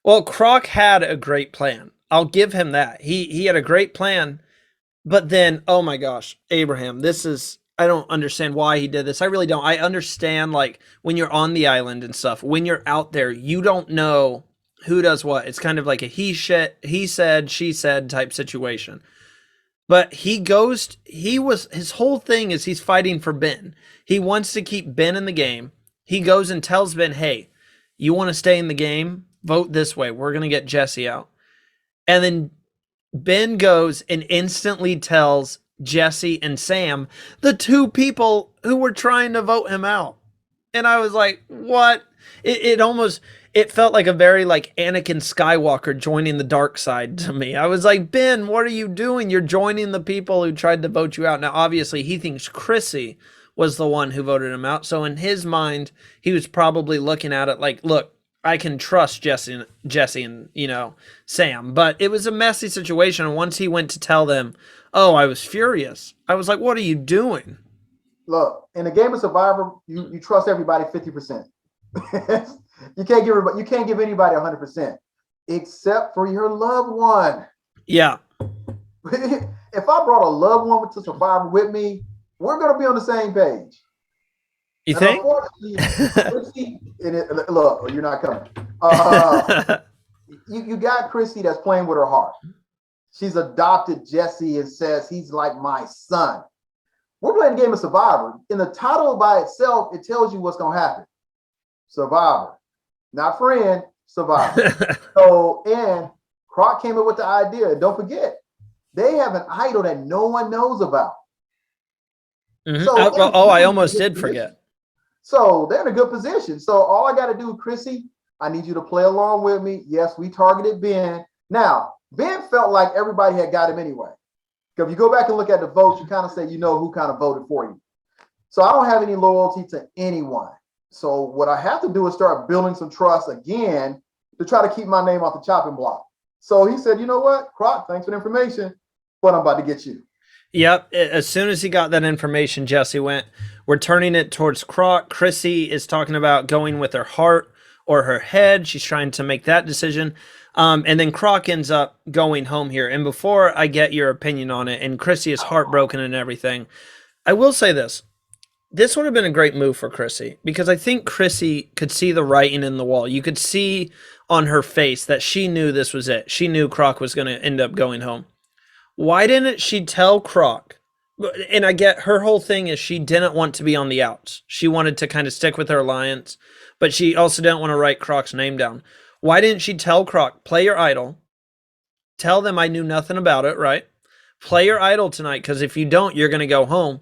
Well, Croc had a great plan. I'll give him that. He had a great plan. But then, oh my gosh, Abraham, I don't understand why he did this. I really don't. I understand, like, when you're on the island and stuff, when you're out there, you don't know who does what. It's kind of like a he said, she said type situation. But his whole thing is he's fighting for Ben. He wants to keep Ben in the game. He goes and tells Ben, hey, you want to stay in the game? Vote this way. We're going to get Jesse out. And then Ben goes and instantly tells Jesse and Sam, the two people who were trying to vote him out. And I was like, what? It felt like a very like Anakin Skywalker joining the dark side to me. I was like, Ben, what are you doing? You're joining the people who tried to vote you out. Now, obviously, he thinks Chrissy was the one who voted him out. So in his mind, he was probably looking at it like, look, I can trust Jesse and, Sam. But it was a messy situation. And once he went to tell them, oh, I was furious. I was like, what are you doing? Look, in a game of Survivor, you trust everybody 50%. You can't give anybody 100%, except for your loved one. Yeah. If I brought a loved one to Survivor with me, we're gonna be on the same page. You And think? unfortunately, Chrissy, look, you're not coming. You got Chrissy that's playing with her heart. She's adopted Jesse and says he's like my son. We're playing a game of Survivor. In the title by itself, it tells you what's gonna happen. Survivor, not friend, Survivor. So, and Croc came up with the idea. Don't forget, they have an idol that no one knows about. Mm-hmm. So I almost did forget. So they're in a good position. So all I got to do, Chrissy, I need you to play along with me. Yes, we targeted Ben. Now, Ben felt like everybody had got him anyway. If you go back and look at the votes, you kind of say, you know, who kind of voted for you. So I don't have any loyalty to anyone. So what I have to do is start building some trust again to try to keep my name off the chopping block. So he said, you know what, Croc, thanks for the information, but I'm about to get you. Yep. As soon as he got that information, Jesse went, we're turning it towards Croc. Chrissy is talking about going with her heart or her head. She's trying to make that decision. And then Croc ends up going home here. And before I get your opinion on it, and Chrissy is heartbroken and everything, I will say this. This would have been a great move for Chrissy, because I think Chrissy could see the writing in the wall. You could see on her face that she knew this was it. She knew Croc was going to end up going home. Why didn't she tell Croc? And I get her whole thing is she didn't want to be on the outs. She wanted to kind of stick with her alliance, but she also didn't want to write Croc's name down. Why didn't she tell Croc, play your idol, tell them I knew nothing about it, right? Play your idol tonight, because if you don't, you're going to go home.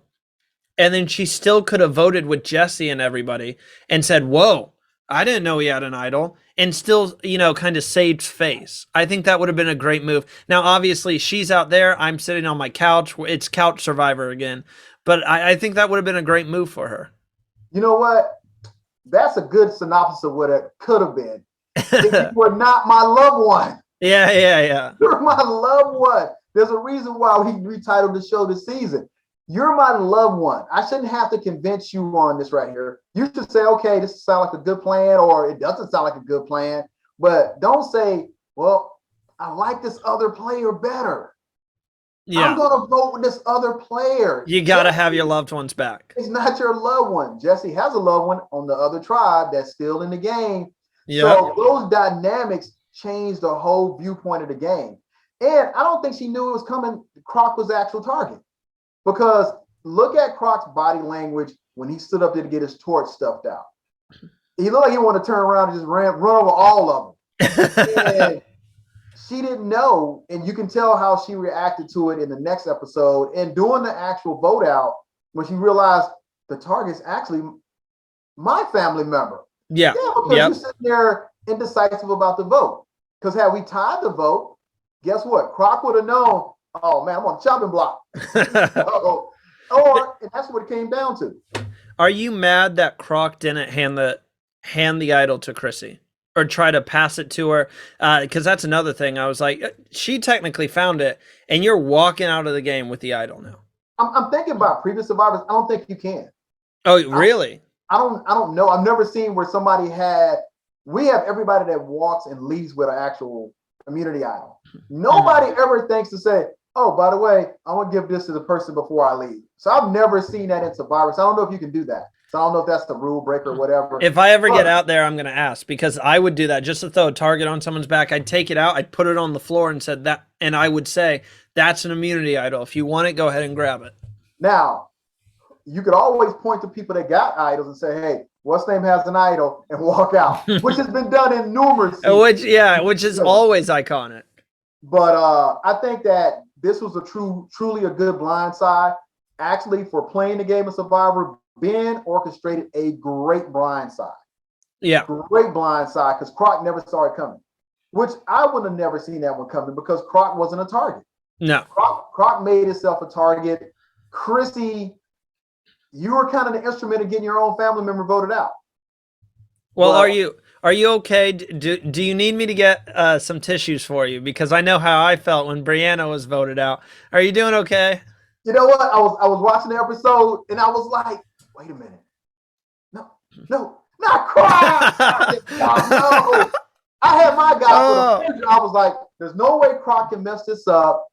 And then she still could have voted with Jesse and everybody and said, whoa, I didn't know he had an idol, and still, you know, kind of saved face. I think that would have been a great move. Now, obviously, she's out there. I'm sitting on my couch. It's Couch Survivor again. But I think that would have been a great move for her. You know what? That's a good synopsis of what it could have been. If you were not my loved one. Yeah. You're my loved one. There's a reason why we retitled the show this season. You're my loved one. I shouldn't have to convince you on this right here. You should say, okay, this sounds like a good plan, or it doesn't sound like a good plan. But don't say, well, I like this other player better. Yeah. I'm going to vote with this other player. You got to have your loved ones back. It's not your loved one. Jesse has a loved one on the other tribe that's still in the game. Yeah. So those dynamics changed the whole viewpoint of the game. And I don't think she knew it was coming. Croc was the actual target. Because look at Croc's body language when he stood up there to get his torch stuffed out. He looked like he wanted to turn around and just run over all of them. And she didn't know, and you can tell how she reacted to it in the next episode. And doing the actual vote out, when she realized the target's actually my family member. Yeah. Because you're sitting there indecisive about the vote. Because had we tied the vote, guess what? Croc would have known, oh man, I'm on the chopping block. And that's what it came down to. Are you mad that Croc didn't hand the idol to Chrissy or try to pass it to her? Because that's another thing. I was like, she technically found it, and you're walking out of the game with the idol now. I'm thinking about previous survivors. I don't think you can. Oh, really? I don't know. I've never seen where somebody had. We have everybody that walks and leaves with an actual immunity idol. Nobody ever thinks to say, oh, by the way, I'm going to give this to the person before I leave. So I've never seen that in Survivor. So I don't know if you can do that. So I don't know if that's the rule breaker or whatever. If I ever get out there, I'm going to ask, because I would do that just to throw a target on someone's back. I'd take it out. I'd put it on the floor and said that. And I would say, that's an immunity idol. If you want it, go ahead and grab it. Now, you could always point to people that got idols and say, hey, what's name has an idol, and walk out, which has been done in numerous seasons. Which is always iconic. But I think that this was truly a good blindside. Actually, for playing the game of Survivor, Ben orchestrated a great blindside. Yeah. Great blindside, because Croc never saw it coming, which I would have never seen that one coming because Croc wasn't a target. No. Croc made himself a target. Chrissy, you were kind of the instrument of getting your own family member voted out. Well, are you okay? Do you need me to get some tissues for you? Because I know how I felt when Brianna was voted out. Are you doing okay? You know what? I was watching the episode and I was like, wait a minute. No, not Croc! No. I had my guy Oh. for the future. I was like, there's no way Croc can mess this up.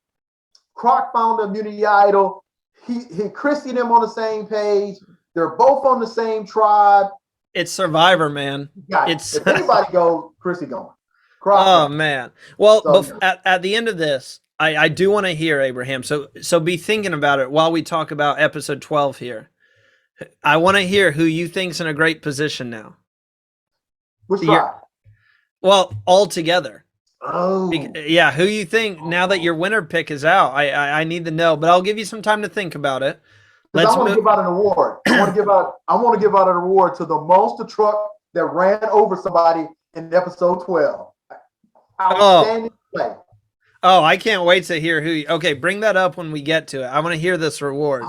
Croc found the immunity idol. He Chrissy and him on the same page. They're both on the same tribe. It's Survivor, man. It's if anybody goes, Chrissy going. Croc. Oh man. Well, So, at the end of this, I do want to hear Abraham. So be thinking about it while we talk about episode 12 here. I want to hear who you think's in a great position now. which tribe? Well, all together. Oh. Yeah, who you think now that your winner pick is out? I need to know, but I'll give you some time to think about it. I want to give out an award. I want to give out an award to the monster truck that ran over somebody in episode 12. Outstanding play. Oh, I can't wait to hear who. Okay, bring that up when we get to it. I want to hear this reward.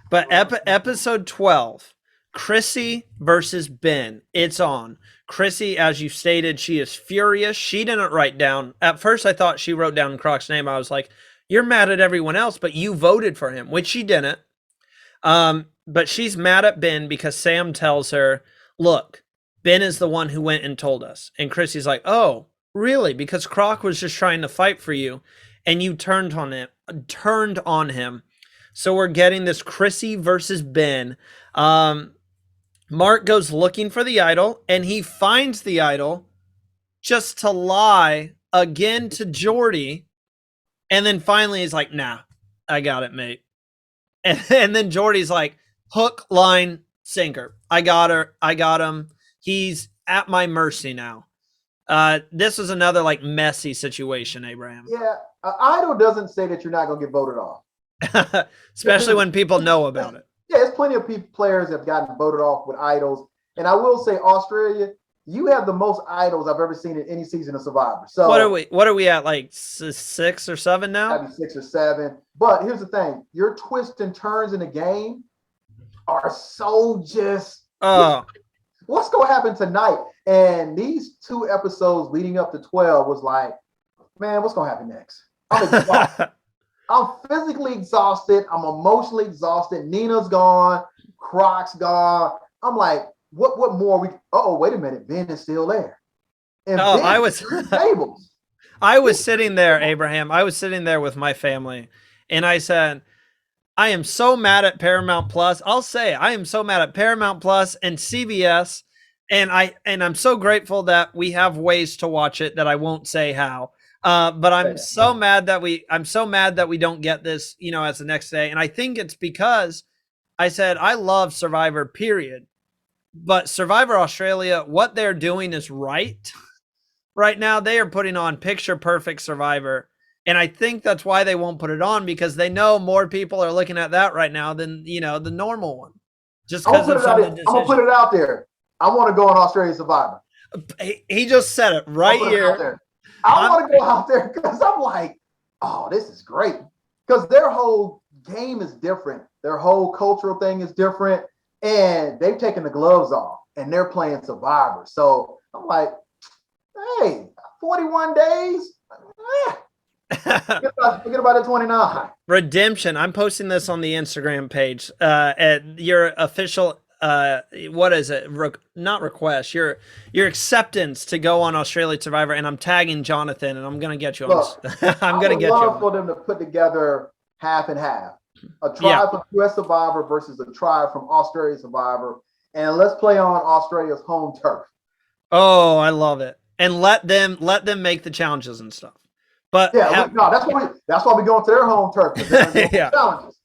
But episode 12, Chrissy versus Ben. It's on. Chrissy, as you stated, she is furious. She didn't write down. At first, I thought she wrote down Croc's name. I was like, you're mad at everyone else, but you voted for him, which she didn't. But she's mad at Ben because Sam tells her, look, Ben is the one who went and told us. And Chrissy's like, oh, really? Because Croc was just trying to fight for you and you turned on him. So we're getting this Chrissy versus Ben. Mark goes looking for the idol and he finds the idol just to lie again to Jordy. And then finally he's like, nah, I got it, mate. And then Jordy's like, hook, line, sinker. I got her. I got him. He's at my mercy now. This is another like messy situation, Abraham. Yeah, idol doesn't say that you're not going to get voted off. Especially when people know about it. Yeah, there's plenty of players that have gotten voted off with idols. And I will say, Australia, you have the most idols I've ever seen in any season of Survivor. So what are we at, like 6 or 7 now? Maybe 6 or 7. But here's the thing: your twists and turns in the game are so just. What's going to happen tonight? And these 2 episodes leading up to 12 was like, man, what's going to happen next? I'm exhausted. I'm physically exhausted. I'm emotionally exhausted. Nina's gone. Croc's gone. I'm like, what more? Wait a minute. Ben is still there. And I was tables. I was sitting there, Abraham. I was sitting there with my family, and I said, I am so mad at Paramount Plus. I'll say I am so mad at Paramount Plus and CBS, and I'm so grateful that we have ways to watch it that I won't say how. But I'm so mad that we don't get this, as the next day. And I think it's because I said I love Survivor, period. But Survivor Australia, what they're doing is right. Right now, they are putting on picture perfect Survivor. And I think that's why they won't put it on, because they know more people are looking at that right now than, the normal one. Just because of some of the decisions. I'm going to put it out there. I want to go on Australia Survivor. He just said it right here. I want to go out there because I'm like, oh, this is great. Because their whole game is different. Their whole cultural thing is different. And they've taken the gloves off and they're playing Survivor. So I'm like, hey, 41 days? Forget about it, 29. Redemption. I'm posting this on the Instagram page. At your official, what is it? Not request. Your acceptance to go on Australia Survivor, and I'm tagging Jonathan, and I'm gonna get you on. I'm gonna get you. I would love for them to put together half and half. A tribe from US Survivor versus a tribe from Australia Survivor, and let's play on Australia's home turf. Oh, I love it, and let them make the challenges and stuff. But that's why we go into their home turf. Yeah. Challenges.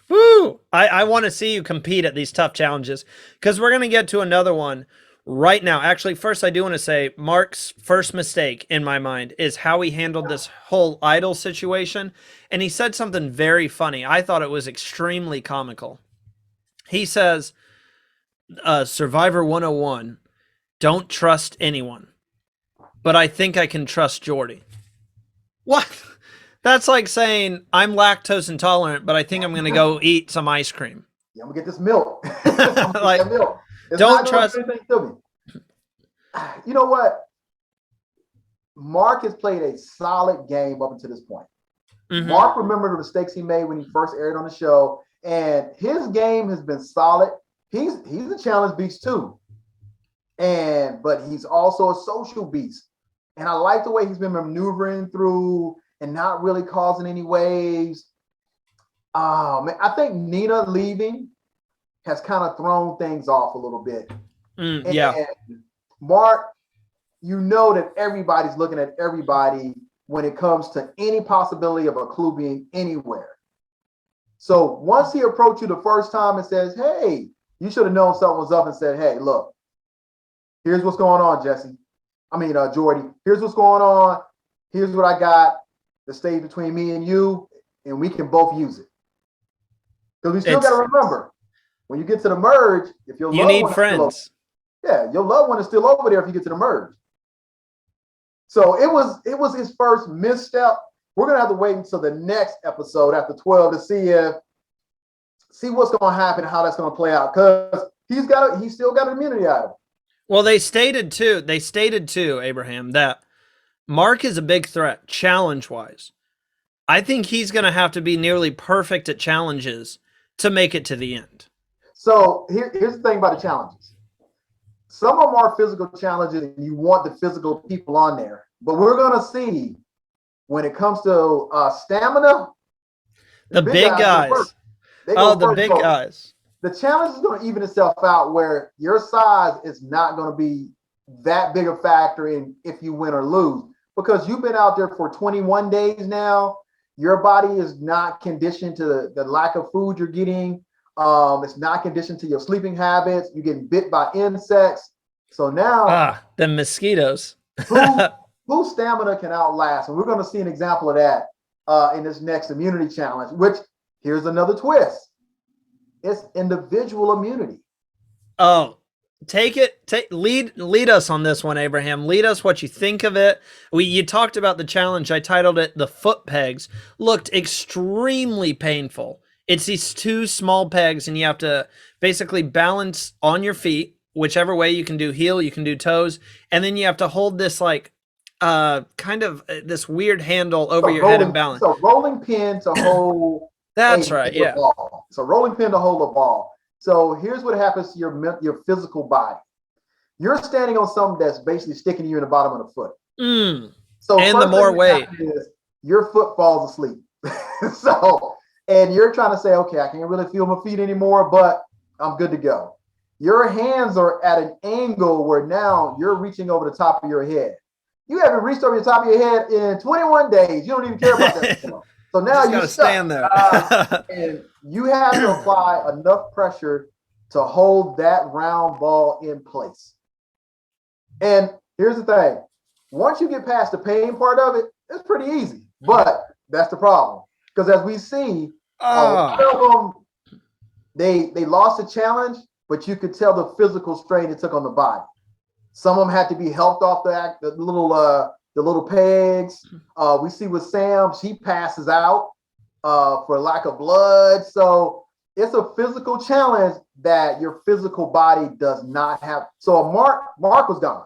Woo! I want to see you compete at these tough challenges, because we're gonna get to another one right now. Actually, first I do want to say Mark's first mistake in my mind is how he handled this whole idol situation. And he said something very funny. I thought it was extremely comical. He says, Survivor 101, don't trust anyone, but I think I can trust Jordy. What? That's like saying I'm lactose intolerant, but I think I'm going to go eat some ice cream. Yeah, I'm going to get this milk. Like, milk. Don't trust anything to me. You know what? Mark has played a solid game up until this point. Mm-hmm. Mark remembered the mistakes he made when he first aired on the show, and his game has been solid. he's a challenge beast too. But he's also a social beast. And I like the way he's been maneuvering through and not really causing any waves. Man, I think Nina leaving has kind of thrown things off a little bit. Yeah. And Mark, you know that everybody's looking at everybody when it comes to any possibility of a clue being anywhere. So once he approached you the first time and says, hey, you should have known something was up and said, hey, look, here's what's going on, Jordy. Here's what's going on. Here's what I got that stays between me and you, and we can both use it. Because we still got to remember, when you get to the merge, if your you loved need one friends. your loved one is still over there if you get to the merge. So it was his first misstep. We're gonna have to wait until the next episode after 12 to see what's gonna happen and how that's gonna play out. Because he's still got an immunity item. Well, they stated too, Abraham, that Mark is a big threat challenge-wise. I think he's going to have to be nearly perfect at challenges to make it to the end. So here's the thing about the challenges. Some of them are physical challenges, and you want the physical people on there. But we're going to see when it comes to stamina. The big guys. The big guys. The challenge is going to even itself out where your size is not going to be that big a factor in if you win or lose, because you've been out there for 21 days now. Your body is not conditioned to the lack of food you're getting. It's not conditioned to your sleeping habits. You're getting bit by insects. So now the mosquitoes. whose stamina can outlast? And we're going to see an example of that in this next immunity challenge, which here's another twist. It's individual immunity. Oh, lead us on this one, Abraham. Lead us what you think of it. You talked about the challenge. I titled it The Foot Pegs. Looked extremely painful. It's these two small pegs, and you have to basically balance on your feet, whichever way. You can do heel, you can do toes, and then you have to hold this kind of this weird handle over your head and balance. So rolling pin to hold. That's right. Yeah. Ball. So rolling pin to hold a ball. So here's what happens to your physical body. You're standing on something that's basically sticking you in the bottom of the foot. So and the more weight, your foot falls asleep. And you're trying to say, okay, I can't really feel my feet anymore, but I'm good to go. Your hands are at an angle where now you're reaching over the top of your head. You haven't reached over the top of your head in 21 days. You don't even care about that anymore. So now you stand there. And you have to apply enough pressure to hold that round ball in place. And here's the thing. Once you get past the pain part of it, it's pretty easy. But that's the problem. Because as we see, a lot of them, they lost the challenge, but you could tell the physical strain it took on the body. Some of them had to be helped off the little pegs. We see with Sam, she passes out for lack of blood. So it's a physical challenge that your physical body does not have. So Mark was gone.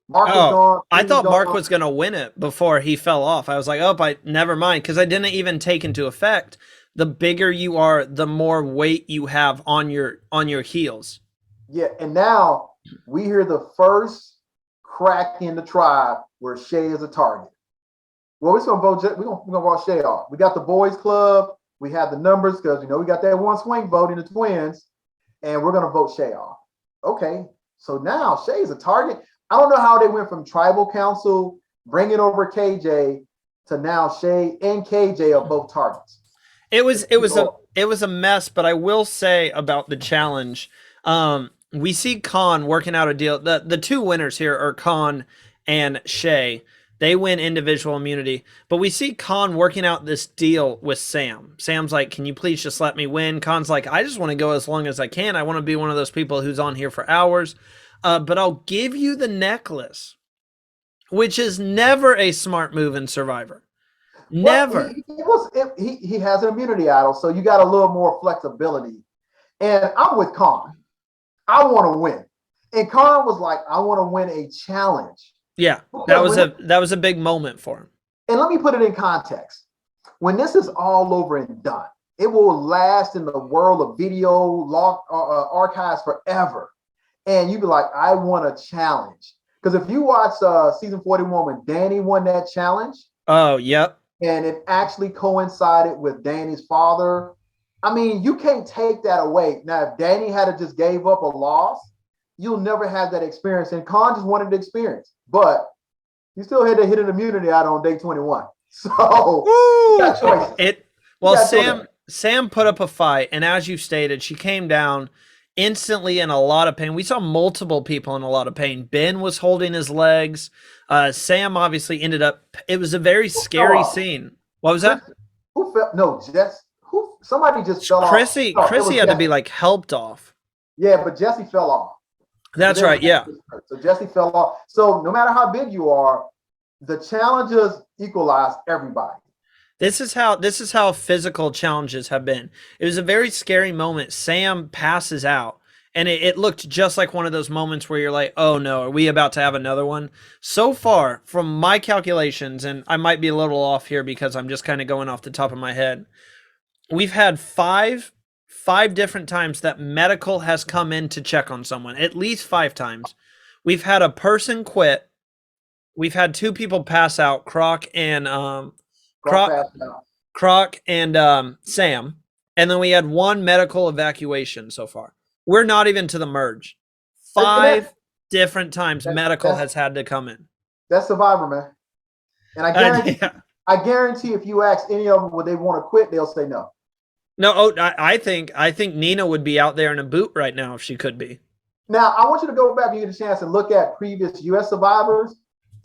Mark was gone. I thought Mark was going to win it before he fell off. I was like, never mind, because I didn't even take into effect the bigger you are, the more weight you have on your heels. Yeah, and now we hear the first crack in the tribe where Shay is a target. Well, we're gonna vote Shay off. We got the boys club. We have the numbers because we got that one swing vote in the twins, and we're gonna vote Shay off. Okay, so now Shay is a target. I don't know how they went from tribal council bringing over KJ to now Shay and KJ are both targets. It was a mess, but I will say about the challenge, we see Khan working out a deal. The two winners here are Khan and Shay. They win individual immunity, but we see Khan working out this deal with Sam. Sam's like, can you please just let me win? Khan's like, I just want to go as long as I can. I want to be one of those people who's on here for hours, but I'll give you the necklace, which is never a smart move in Survivor. Never. Well, he has an immunity idol, so you got a little more flexibility. And I'm with Khan. I want to win. And Khan was like, I want to win a challenge. Yeah, that was a big moment for him. And let me put it in context. When this is all over and done, it will last in the world of video log archives forever. And you'd be like, I want a challenge. Because if you watch season 41 when Danny won that challenge. Oh, yep. And it actually coincided with Danny's father. I mean, you can't take that away. Now, if Danny had just gave up a loss, you'll never have that experience. And Khan just wanted the experience. But he still had that hidden immunity out on day 21. So Sam put up a fight, and as you stated, she came down instantly in a lot of pain. We saw multiple people in a lot of pain. Ben was holding his legs. Sam obviously ended up. It was a very scary scene. What was that? Who fell? No, who? Somebody just fell off. Chrissy had to be like helped off. Yeah, but Jesse fell off. That's right. Yeah. So Jesse fell off. So no matter how big you are, the challenges equalize everybody. This is how physical challenges have been. It was a very scary moment. Sam passes out, and it looked just like one of those moments where you're like, oh no, are we about to have another one? So far, from my calculations, and I might be a little off here because I'm just kind of going off the top of my head, we've had five different times that medical has come in to check on someone, at least 5 times. We've had a person quit. We've had 2 people pass out, Croc and Sam, and then we had 1 medical evacuation so far. We're not even to the merge. 5 different times medical has had to come in. That's Survivor, man. And I guarantee if you ask any of them would they want to quit, they'll say no. No, I think Nina would be out there in a boot right now if she could be. Now, I want you to go back and get a chance and look at previous U.S. survivors,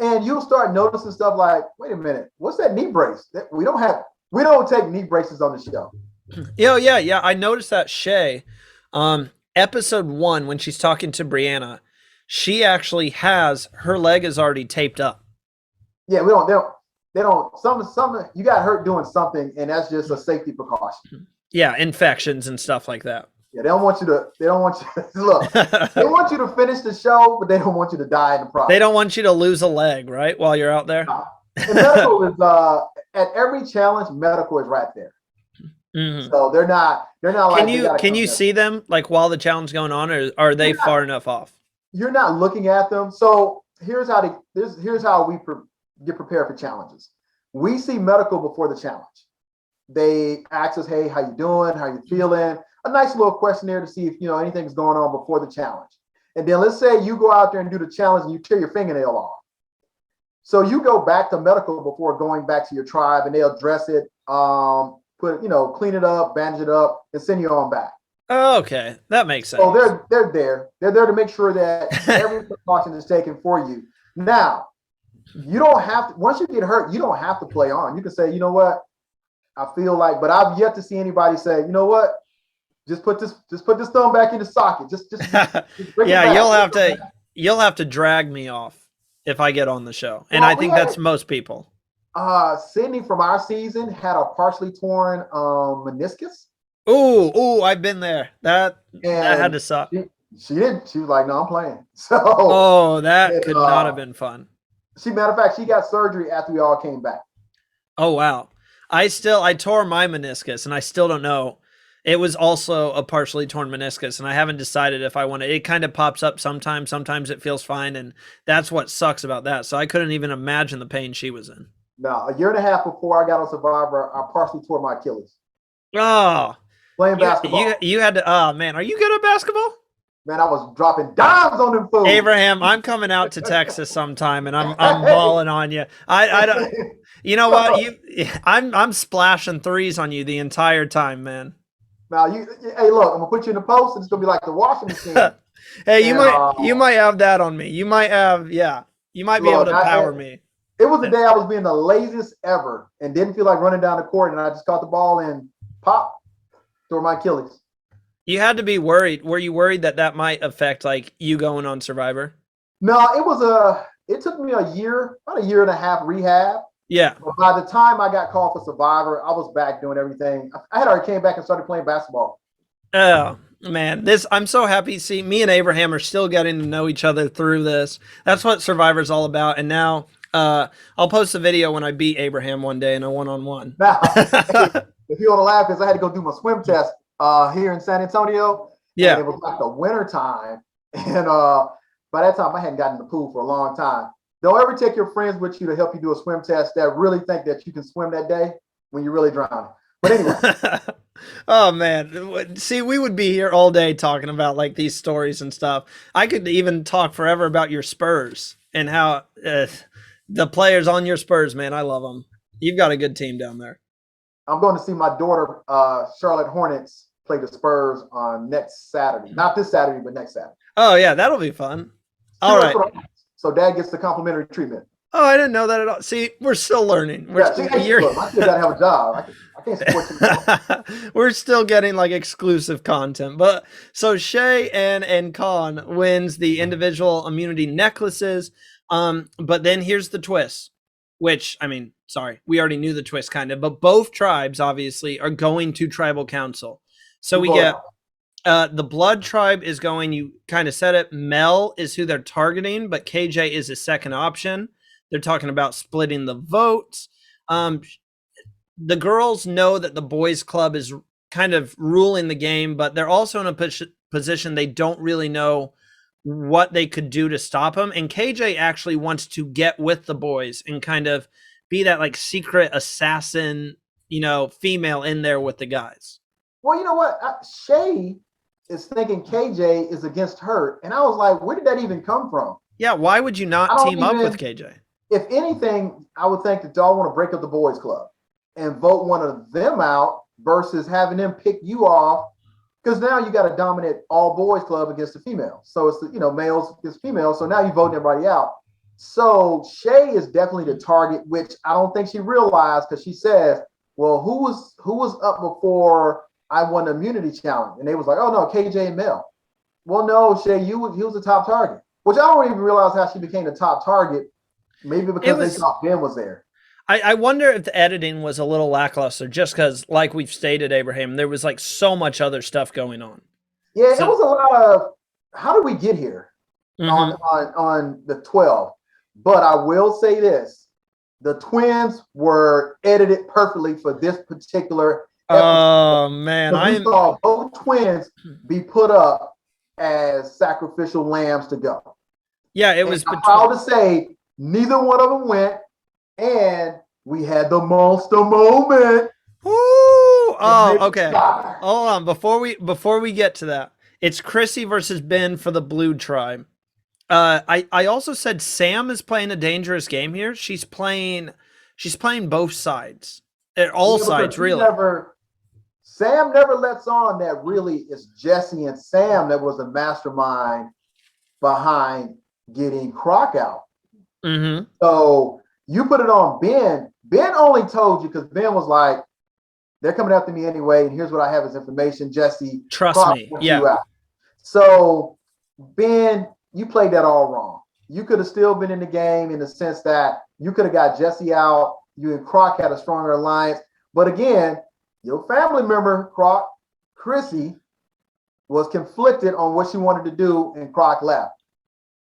and you'll start noticing stuff like, wait a minute, what's that knee brace? We don't take knee braces on the show. Yeah. I noticed that Shay, episode 1, when she's talking to Brianna, she actually has her leg is already taped up. Yeah, they don't. Some you got hurt doing something, and that's just a safety precaution. Yeah, infections and stuff like that. Yeah, they don't want you to look. They want you to finish the show, but they don't want you to die in the process. They don't want you to lose a leg, right, while you're out there. And medical is at every challenge. Medical is right there. Mm-hmm. So they're not. Can you see them like while the challenge is going on, or are they far enough off? You're not looking at them. So here's how we get prepared for challenges. We see medical before the challenge. They ask us, hey, how you doing? How you feeling? A nice little questionnaire to see if anything's going on before the challenge. And then let's say you go out there and do the challenge and you tear your fingernail off. So you go back to medical before going back to your tribe, and they'll dress it, clean it up, bandage it up, and send you on back. Oh, okay, that makes sense. So they're there. They're there to make sure that every precaution is taken for you. Now, you don't have to. Once you get hurt, you don't have to play on. You can say, you know what, I feel like, but I've yet to see anybody say, you know what, just put this thumb back in the socket. Just bring yeah, it back. you'll have to drag me off if I get on the show, and I think that's most people. Sydney from our season had a partially torn meniscus. Ooh, I've been there. That had to suck. She didn't. She was like, no, I'm playing. So that could not have been fun. Matter of fact, she got surgery after we all came back. Oh wow. I tore my meniscus, and I still don't know. It was also a partially torn meniscus, and I haven't decided if I want to. It kind of pops up sometimes. Sometimes it feels fine, and that's what sucks about that. So I couldn't even imagine the pain she was in. No, a year and a half before I got on Survivor, I partially tore my Achilles. Oh, playing basketball. You had to. Oh man, are you good at basketball? Man, I was dropping dimes on them fools. Abraham, I'm coming out to Texas sometime, and I'm balling on you. I don't. You know what? I'm splashing threes on you the entire time, man. Now hey, look, I'm gonna put you in the post, and it's gonna be like the washing machine. Hey, you might have that on me. You might have, you might be able to power me. It was the day I was being the laziest ever, and didn't feel like running down the court, and I just caught the ball and pop, tore my Achilles. You had to be worried. Were you worried that might affect like you going on Survivor? No, it took me about a year and a half rehab. Yeah. But by the time I got called for Survivor, I was back doing everything. I had already came back and started playing basketball. Oh man, I'm so happy. See, me and Abraham are still getting to know each other through this. That's what Survivor's all about. And now I'll post a video when I beat Abraham one day in a one-on-one. Now, if you want to laugh, because I had to go do my swim test here in San Antonio. Yeah. And it was like the winter time. And by that time, I hadn't gotten in the pool for a long time. Don't ever take your friends with you to help you do a swim test that really think that you can swim that day when you're really drowning. But anyway. Oh man. See, we would be here all day talking about like these stories and stuff. I could even talk forever about your Spurs and how the players on your Spurs, man, I love them. You've got a good team down there. I'm going to see my daughter, Charlotte Hornets, play the Spurs on next Saturday. Not this Saturday, but next Saturday. Oh yeah, that'll be fun. All right. So Dad gets the complimentary treatment. Oh, I didn't know that at all. See, we're still learning. My kid gotta have a job. I can't support you. We're still getting like exclusive content. But so Shay and Con wins the individual immunity necklaces. But then here's the twist, which I mean, sorry, we already knew the twist kind of, but both tribes obviously are going to tribal council. So we get the Blood tribe is going, you kind of said it, Mel is who they're targeting, but KJ is a second option. They're talking about splitting the votes. The girls know that the boys club is kind of ruling the game, but they're also in a position they don't really know what they could do to stop them. And KJ actually wants to get with the boys and kind of be that like secret assassin, female in there with the guys. Well, you know what? Shay is thinking KJ is against her. And I was like, where did that even come from? Yeah, why would you not team up with KJ? If anything, I would think that y'all want to break up the boys club and vote one of them out versus having them pick you off, because now you got to dominate all boys club against the females. So it's males against females. So now you're voting everybody out. So Shay is definitely the target, which I don't think she realized, because she says, well, who was up before I won the immunity challenge? And they was like, oh no, KJ and Mel. Well, no, Shay, he was the top target, which I don't even realize how she became the top target. Maybe because they thought Ben was there. I wonder if the editing was a little lackluster, just because, like we've stated, Abraham, there was like so much other stuff going on. Yeah, it was a lot of, how did we get here on the 12? But I will say this, the twins were edited perfectly for this particular episode. Oh, man. We saw both twins be put up as sacrificial lambs to go. Yeah, it was. I'm proud to say neither one of them went. And we had the monster moment. Ooh, oh, okay. Hold on. Before we get to that, it's Chrissy versus Ben for the Blue tribe. I also said Sam is playing a dangerous game here. She's playing both sides. All sides, really. Sam never lets on that really it's Jesse and Sam that was the mastermind behind getting Croc out. Mm-hmm. So you put it on Ben. Ben only told you because Ben was like, they're coming after me anyway, and here's what I have as information. Jesse, trust me. Yeah. So Ben, you played that all wrong. You could have still been in the game in the sense that you could have got Jesse out. You and Croc had a stronger alliance. But again, your family member, Croc, Chrissy, was conflicted on what she wanted to do, and Croc left.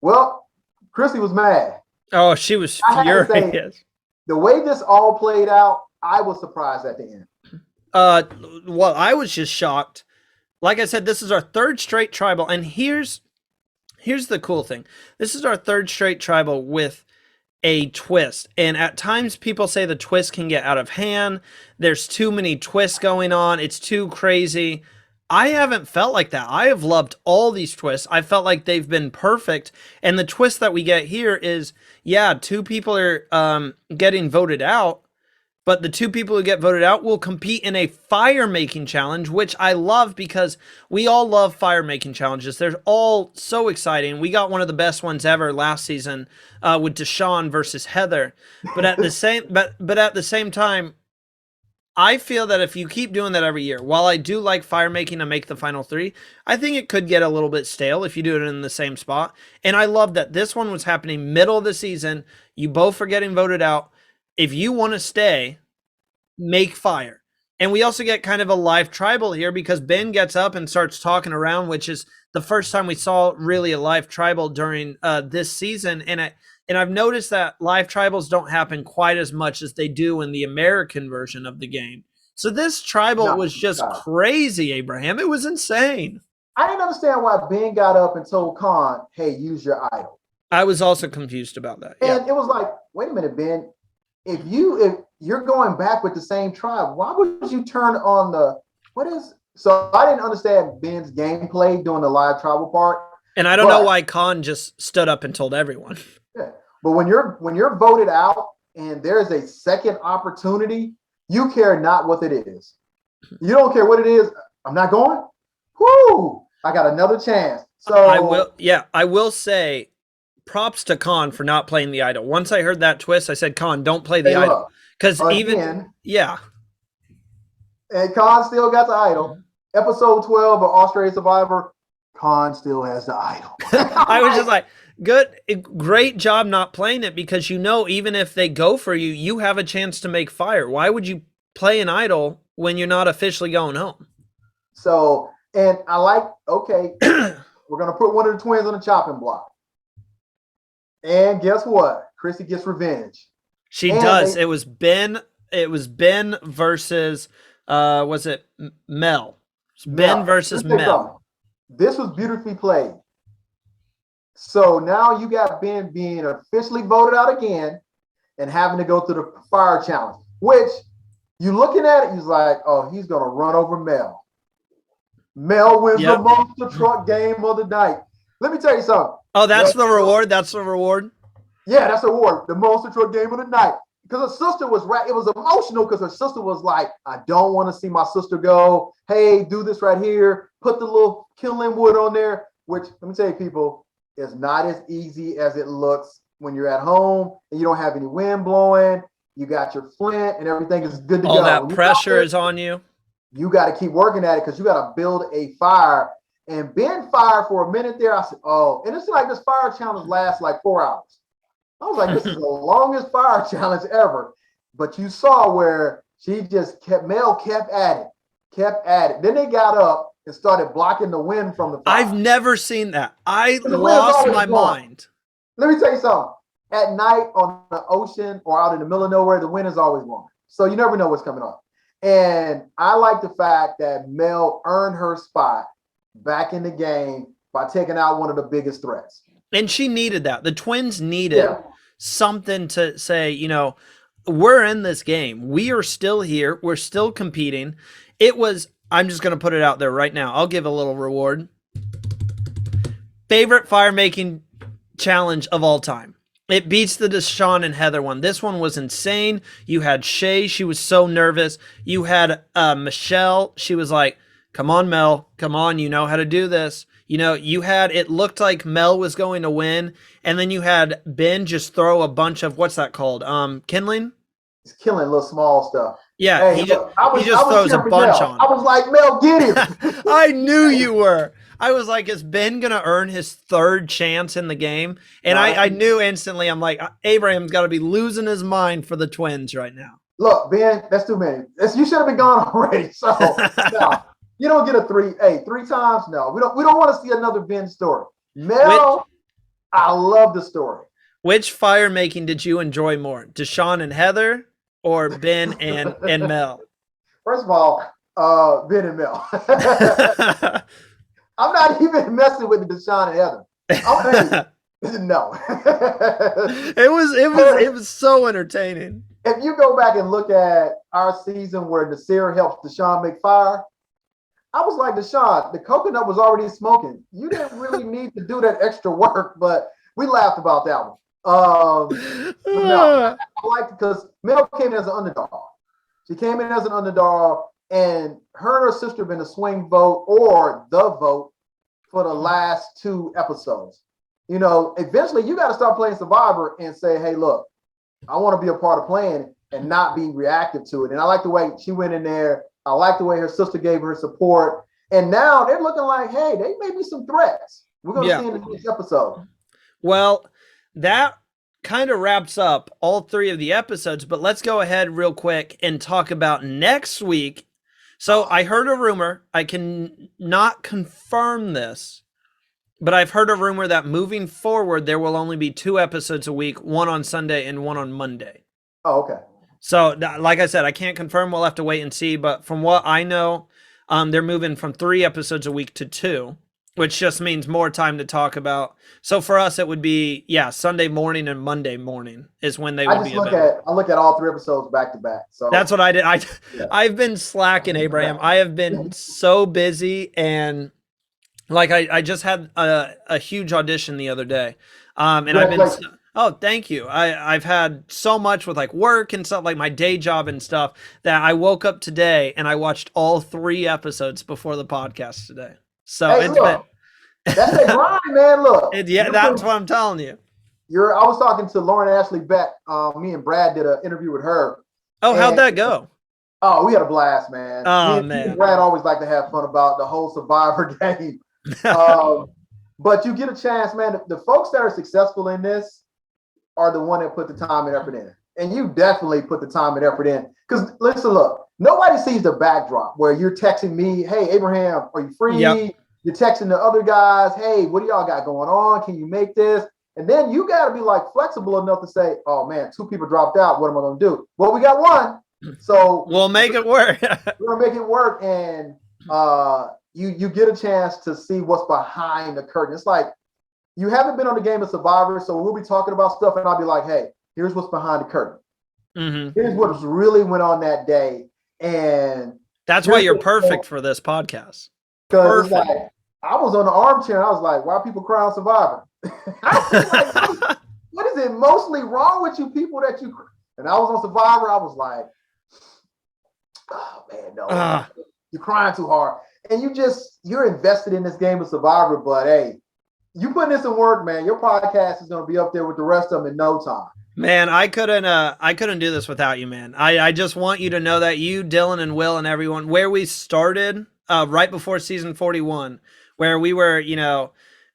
Well, Chrissy was mad. Oh, she was furious. The way this all played out, I was surprised at the end. Well, I was just shocked. Like I said, this is our third straight tribal, and here's the cool thing. This is our third straight tribal with a twist, and at times people say the twist can get out of hand. There's too many twists going on. It's too crazy. I haven't felt like that. I have loved all these twists. I felt like they've been perfect. And the twist that we get here is, yeah, two people are getting voted out, but the two people who get voted out will compete in a fire making challenge, which I love because we all love fire making challenges. They're all so exciting. We got one of the best ones ever last season with Deshaun versus Heather. But at the same time, I feel that if you keep doing that every year, while I do like fire making to make the final three, I think it could get a little bit stale if you do it in the same spot. And I love that this one was happening middle of the season. You both are getting voted out. If you want to stay, make fire. And we also get kind of a live tribal here because Ben gets up and starts talking around, which is the first time we saw really a live tribal during this season. And I've noticed that live tribals don't happen quite as much as they do in the American version of the game. So this tribal No, was just no. crazy, Abraham. It was insane. I didn't understand why Ben got up and told Khan, "Hey, use your idol." I was also confused about that. And it was like, wait a minute, Ben. If you're going back with the same tribe, why would you turn on the what is? So I didn't understand Ben's gameplay during the live tribal part. And I don't know why Khan just stood up and told everyone. Yeah. But when you're voted out and there's a second opportunity, you care not what it is. You don't care what it is. I'm not going. Whoo! I got another chance. So I will say props to Khan for not playing the idol. Once I heard that twist, I said, Khan, don't play the idol. Because And Khan still got the idol. Episode 12 of Australian Survivor, Khan still has the idol. I was just like, great job not playing it, because even if they go for you, you have a chance to make fire. Why would you play an idol when you're not officially going home? So, and I like, okay, we're going to put one of the twins on the chopping block. And guess what? Chrissy gets revenge. She does. It was Ben versus, was it Mel? Ben versus Mel. This was beautifully played. So now you got Ben being officially voted out again and having to go through the fire challenge, which you looking at it, he's like, oh, he's going to run over Mel. Mel wins the monster truck game of the night. Let me tell you something. Oh, that's the reward? That's the reward? Yeah, that's the reward. The monster truck game of the night. Because her sister was it was emotional because her sister was like, I don't want to see my sister go. Hey, do this right here. Put the little killing wood on there, which, let me tell you, people, is not as easy as it looks when you're at home and you don't have any wind blowing. You got your flint and everything is good to go. All that pressure is on you. You got to keep working at it because you got to build a fire. And Ben fired for a minute there. I said, oh, and it's like this fire challenge lasts like 4 hours. I was like, this is the longest fire challenge ever. But you saw where Mel kept at it. Then they got up and started blocking the wind from the fire. I've never seen that. I lost my mind. Let me tell you something. At night on the ocean or out in the middle of nowhere, the wind is always blowing. So you never know what's coming up. And I like the fact that Mel earned her spot back in the game by taking out one of the biggest threats. And she needed that. The twins needed something to say, we're in this game. We are still here. We're still competing. I'm just going to put it out there right now. I'll give a little reward. Favorite fire making challenge of all time. It beats the Deshaun and Heather one. This one was insane. You had Shay. She was so nervous. You had Michelle. She was like, come on, Mel. Come on. You know how to do this. It looked like Mel was going to win. And then you had Ben just throw a bunch of, what's that called? Kindling? He's killing little small stuff. Yeah, hey, he just throws a bunch on him. I was like, Mel, get him. I knew you were. I was like, is Ben going to earn his third chance in the game? And I knew instantly, I'm like, Abraham's got to be losing his mind for the twins right now. Look, Ben, that's too many. You should have been gone already. So, no, you don't get a three times. No, we don't want to see another Ben story. Mel, I love the story. Which fire making did you enjoy more? Deshaun and Heather or Ben and Mel? First of all, Ben and Mel. I'm not even messing with Deshaun and Heather. No. It was so entertaining. If you go back and look at our season where Nasir helps Deshaun make fire, I was like, Deshaun, the coconut was already smoking. You didn't really need to do that extra work, but we laughed about that one. No, I liked it because Mel came in as an underdog. She came in as an underdog, and her and her sister have been the swing vote or the vote for the last 2 episodes. Eventually you got to start playing Survivor and say, hey, look, I want to be a part of playing and not be reactive to it. And I like the way she went in there. I like the way her sister gave her support. And now they're looking like, hey, they may be some threats. We're going to see in the next episode. Well, that kind of wraps up all 3 of the episodes, but let's go ahead real quick and talk about next week. So I heard a rumor. I can not confirm this, but I've heard a rumor that moving forward, there will only be 2 episodes a week, one on Sunday and one on Monday. Oh, okay. So, like I said, I can't confirm. We'll have to wait and see. But from what I know, they're moving from 3 episodes a week to 2, which just means more time to talk about. So for us, it would be Sunday morning and Monday morning is when they would be available. I look at all 3 episodes back to back. So that's what I did. I've been slacking, Abraham. I have been so busy, and like I just had a huge audition the other day, and I've been. Oh, thank you. I've had so much with like work and stuff, like my day job and stuff, that I woke up today and I watched all 3 episomes before the podcast today. So hey, it's look, that's a grind, man. Look, that's what I'm telling you. I was talking to Lauren Ashley Beck. Me and Brad did an interview with her. Oh, how'd that go? Oh, we had a blast, man. Oh, me and Brad always like to have fun about the whole Survivor game. But you get a chance, man. The folks that are successful in this are the one that put the time and effort in. And you definitely put the time and effort in. Because listen, look, nobody sees the backdrop where you're texting me, hey, Abraham, are you free? Yep. You're texting the other guys, hey, what do y'all got going on? Can you make this? And then you got to be like flexible enough to say, oh man, 2 people dropped out. What am I going to do? Well, we got 1. So we'll make it work. We're going to make it work. And you get a chance to see what's behind the curtain. It's like, you haven't been on the game of Survivor, so we'll be talking about stuff, and I'll be like, hey, here's what's behind the curtain. Mm-hmm. Here's what really went on that day. And that's why you're perfect for this podcast. Because it's like, I was on the armchair, and I was like, why are people crying Survivor? I was like, what is it mostly wrong with you people that you... And I was on Survivor, I was like, oh, man, no. You're crying too hard. And you're invested in this game of Survivor, but hey, you putting this in work, man. Your podcast is going to be up there with the rest of them in no time. Man, I couldn't do this without you, man. I just want you to know that you, Dylan, and Will, and everyone, where we started right before season 41, where we were,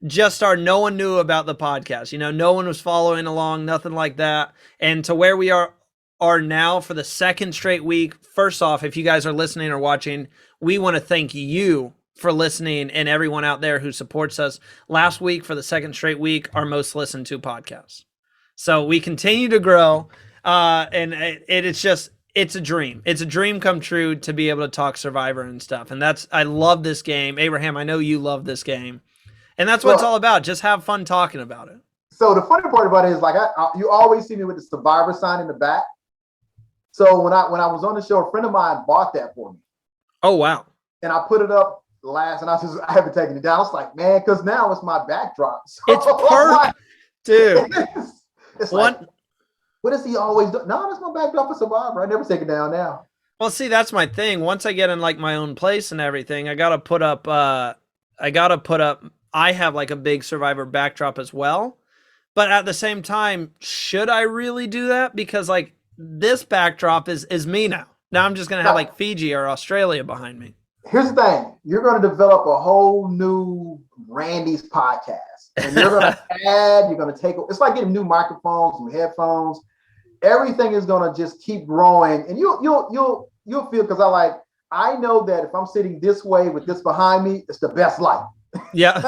just no one knew about the podcast. No one was following along, nothing like that. And to where we are now for the 2nd straight week. First off, if you guys are listening or watching, we want to thank you for listening and everyone out there who supports us. Last week, for the 2nd straight week, our most listened to podcast. So we continue to grow, and it's a dream. It's a dream come true to be able to talk Survivor and stuff. And I love this game. Abraham, I know you love this game. And that's what it's all about. Just have fun talking about it. So the funny part about it is, like, you always see me with the Survivor sign in the back. So when I was on the show, a friend of mine bought that for me. Oh, wow. And I put it up last, and I haven't taken it down. I was like, man, because now it's my backdrop. So it's perfect, dude. It's like, what does he always do? No, that's my backdrop for Survivor. I never take it down now. Well, see, that's my thing. Once I get in like my own place and everything, I gotta put up. I have like a big Survivor backdrop as well, but at the same time, should I really do that? Because like this backdrop is me now. Now I'm just gonna have like Fiji or Australia behind me. Here's the thing. You're going to develop a whole new Randy's podcast. And you're going to you're going to take, it's like getting new microphones, new headphones. Everything is going to just keep growing. And you'll feel, because I know that if I'm sitting this way with this behind me, it's the best light. Yeah.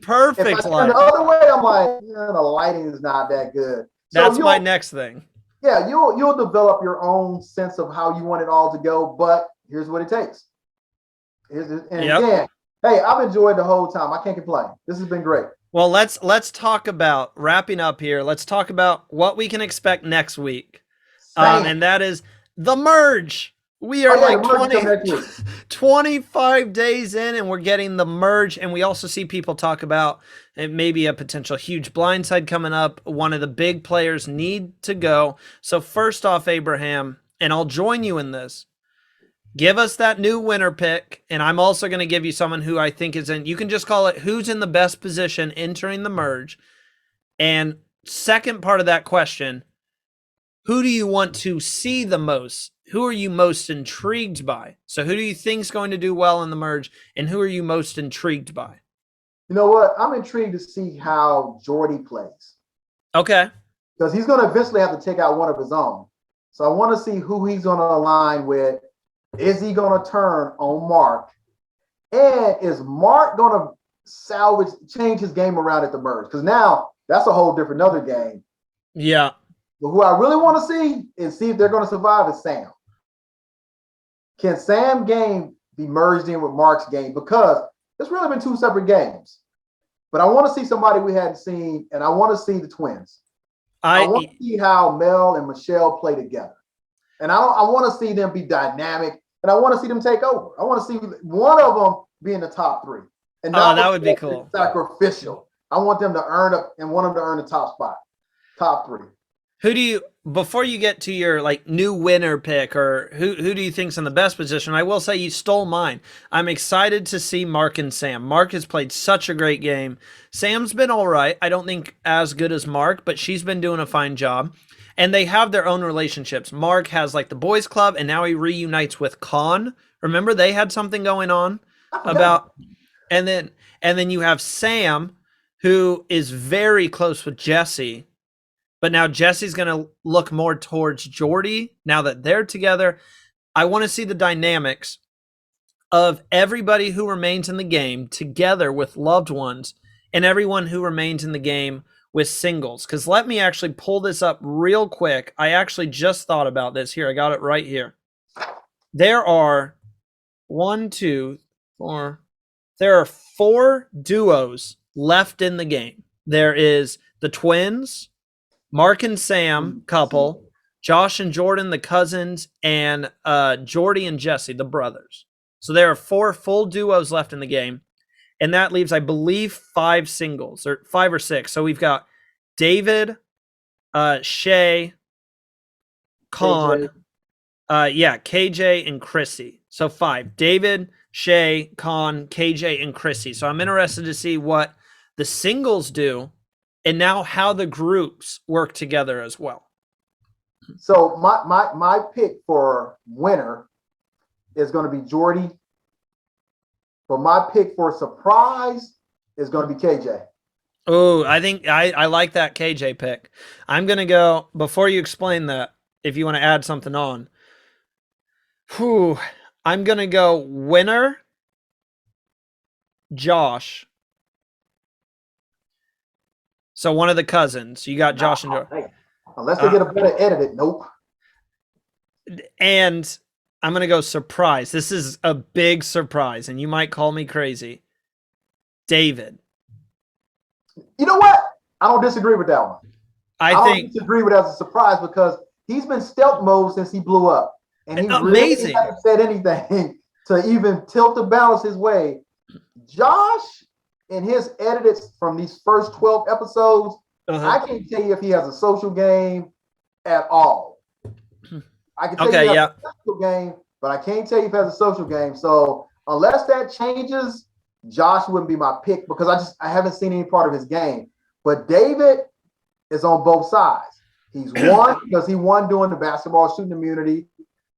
Perfect if I light. turn the other way, I'm like, the lighting is not that good. So that's my next thing. Yeah, you'll develop your own sense of how you want it all to go, but here's what it takes. Again, hey, I've enjoyed the whole time. I can't complain. This has been great. Well, let's talk about wrapping up here. Let's talk about what we can expect next week. And that is the merge. We are 25 days in, and we're getting the merge. And we also see people talk about maybe a potential huge blindside coming up. One of the big players need to go. So first off, Abraham, and I'll join you in this, give us that new winner pick. And I'm also going to give you someone who I think is in, you can just call it who's in the best position entering the merge. And second part of that question, who do you want to see the most? Who are you most intrigued by? So who do you think is going to do well in the merge, and who are you most intrigued by? You know what? I'm intrigued to see how Jordy plays. Okay. Because he's going to eventually have to take out one of his own. So I want to see who he's going to align with. Is he going to turn on Mark? And is Mark going to change his game around at the merge? Because now that's a whole different other game. Yeah. But who I really want to see if they're going to survive is Sam. Can Sam's game be merged in with Mark's game? Because it's really been two separate games. But I want to see somebody we hadn't seen, and I want to see the twins. I want to see how Mel and Michelle play together. And I want to see them be dynamic, and I want to see them take over. I want to see one of them be in the top three. And that would be cool. Sacrificial. I want them to earn up and want them to earn the top spot, top three. Who do you, before you get to your like new winner pick, or who do you think's in the best position? I will say you stole mine. I'm excited to see Mark and Sam. Mark has played such a great game. Sam's been all right. I don't think as good as Mark, but she's been doing a fine job. And they have their own relationships. Mark has like the boys club, and now he reunites with Con. Remember they had something going on about, and then you have Sam, who is very close with Jesse. But now Jesse's going to look more towards Jordy now that they're together. I want to see the dynamics of everybody who remains in the game together with loved ones and everyone who remains in the game with singles. Because let me actually pull this up real quick. I actually just thought about this. Here, I got it right here. There are 4 duos left in the game. There is the twins, Mark and Sam couple, Josh and Jordan, the cousins, and Jordy and Jesse, the brothers. So there are 4 full duos left in the game. And that leaves, I believe, 5 singles, or 5 or 6. So we've got David, Shay, Con, KJ, and Chrissy. So 5. David, Shay, Con, KJ, and Chrissy. So I'm interested to see what the singles do, and now how the groups work together as well. So my pick for winner is going to be Jordy, but my pick for surprise is going to be KJ. Oh, I think I like that KJ pick. I'm going to go, before you explain that, if you want to add something on, I'm going to go winner, Josh. So one of the cousins. You got Josh and Jordan. Unless they get a better edit, nope. And I'm going to go surprise. This is a big surprise, and you might call me crazy. David. You know what? I don't disagree with that one. I don't disagree with that as a surprise because he's been stealth mode since he blew up. And he really hasn't said anything to even tilt the balance his way. Josh, in his edited from these first 12 episodes, I can't tell you if he has a social game at all. I can tell you he has a social game, but I can't tell you if he has a social game. So unless that changes, Josh wouldn't be my pick because I haven't seen any part of his game. But David is on both sides. He's won because he won doing the basketball shooting immunity,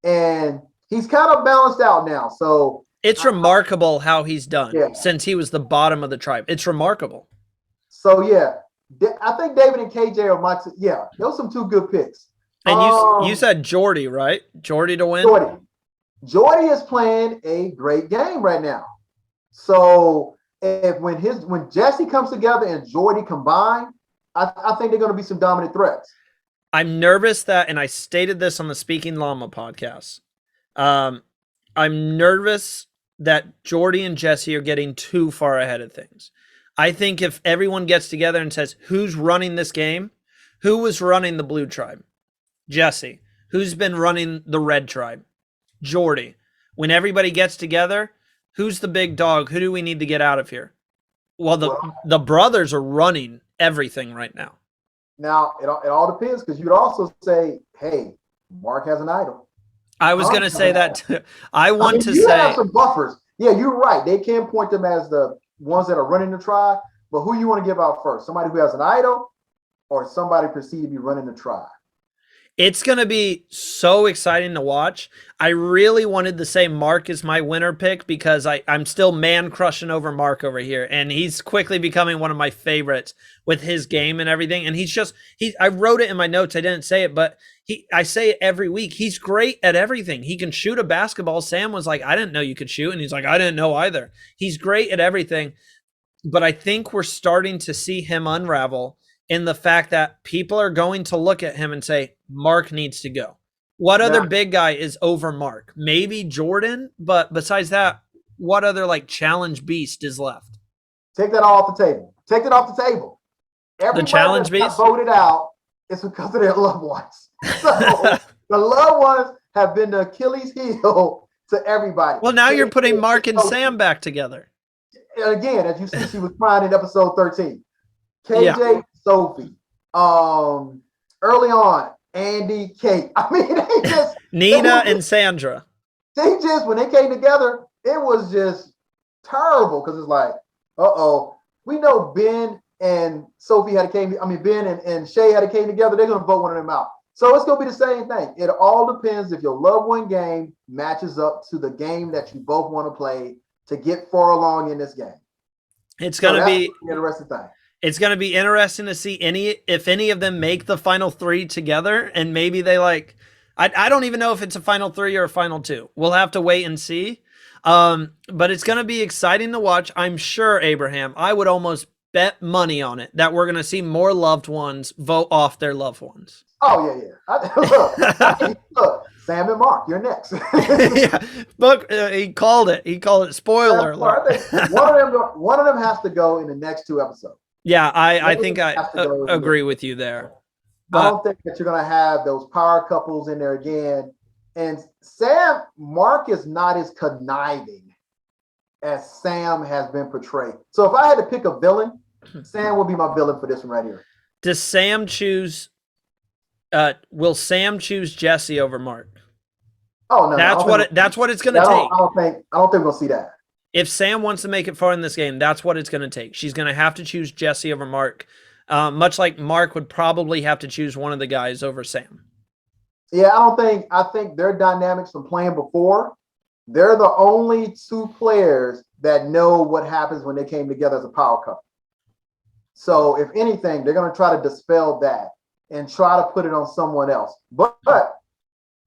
and he's kind of balanced out now. So it's remarkable how he's done since he was the bottom of the tribe. It's remarkable. So yeah, I think David and KJ are my those are some 2 good picks. And you said Jordy, right? Jordy to win. Jordy is playing a great game right now. So when Jesse comes together and Jordy combine, I think they're going to be some dominant threats. I'm nervous that, and I stated this on the Speaking Llama podcast. I'm nervous that Jordy and Jesse are getting too far ahead of things. I think if everyone gets together and says, who's running this game? Who was running the blue tribe? Jesse. Who's been running the red tribe? Jordy. When everybody gets together, who's the big dog? Who do we need to get out of here? Well, the brothers are running everything right now. Now, it all depends because you could also say, hey, Mark has an idol. I was going to say that too. You have some buffers. Yeah, you're right. They can point them as the ones that are running the tribe, but who you want to give out first? Somebody who has an idol or somebody perceived to be running the tribe? It's going to be so exciting to watch. I really wanted to say Mark is my winner pick because I'm still man crushing over Mark over here. And he's quickly becoming one of my favorites with his game and everything. And I wrote it in my notes. I didn't say it, but I say it every week. He's great at everything. He can shoot a basketball. Sam was like, I didn't know you could shoot. And he's like, I didn't know either. He's great at everything. But I think we're starting to see him unravel in the fact that people are going to look at him and say, Mark needs to go. What other big guy is over Mark? Maybe Jordan, but besides that, what other like challenge beast is left? Take that off the table. Take it off the table. Everybody The challenge that got beast? voted out is because of their loved ones. So the loved ones have been the Achilles heel to everybody. Well, now you're putting Mark and Sam back together. And again, as you see, she was crying in episode 13. KJ, Sophie. Early on, Andy, Kate. I mean, they just Nina and Sandra. They just, when they came together, it was just terrible because it's like, we know Ben and Sophie Ben and Shay had came together. They're gonna vote one of them out. So it's gonna be the same thing. It all depends if your loved one game matches up to the game that you both want to play to get far along in this game. It's gonna be an interesting thing. It's going to be interesting to see if any of them make the final three together, and maybe they like. I don't even know if it's a final three or a final two. We'll have to wait and see. But it's going to be exciting to watch. I'm sure, Abraham, I would almost bet money on it that we're going to see more loved ones vote off their loved ones. Oh yeah. Look, Sam and Mark, you're next. Yeah, look, he called it. He called it. Spoiler alert. I think one of them has to go in the next 2 episodes. Yeah, I think I agree with you there. But I don't think that you're going to have those power couples in there again. And Mark is not as conniving as Sam has been portrayed. So if I had to pick a villain, Sam will be my villain for this one right here. Does Sam choose? Will Sam choose Jesse over Mark? Oh no, that's what it's going to take. I don't think we'll see that. If Sam wants to make it far in this game, that's what it's going to take. She's going to have to choose Jesse over Mark, much like Mark would probably have to choose one of the guys over Sam. Yeah, I think their dynamics from playing before, they're the only 2 players that know what happens when they came together as a power couple. So if anything, they're going to try to dispel that and try to put it on someone else. But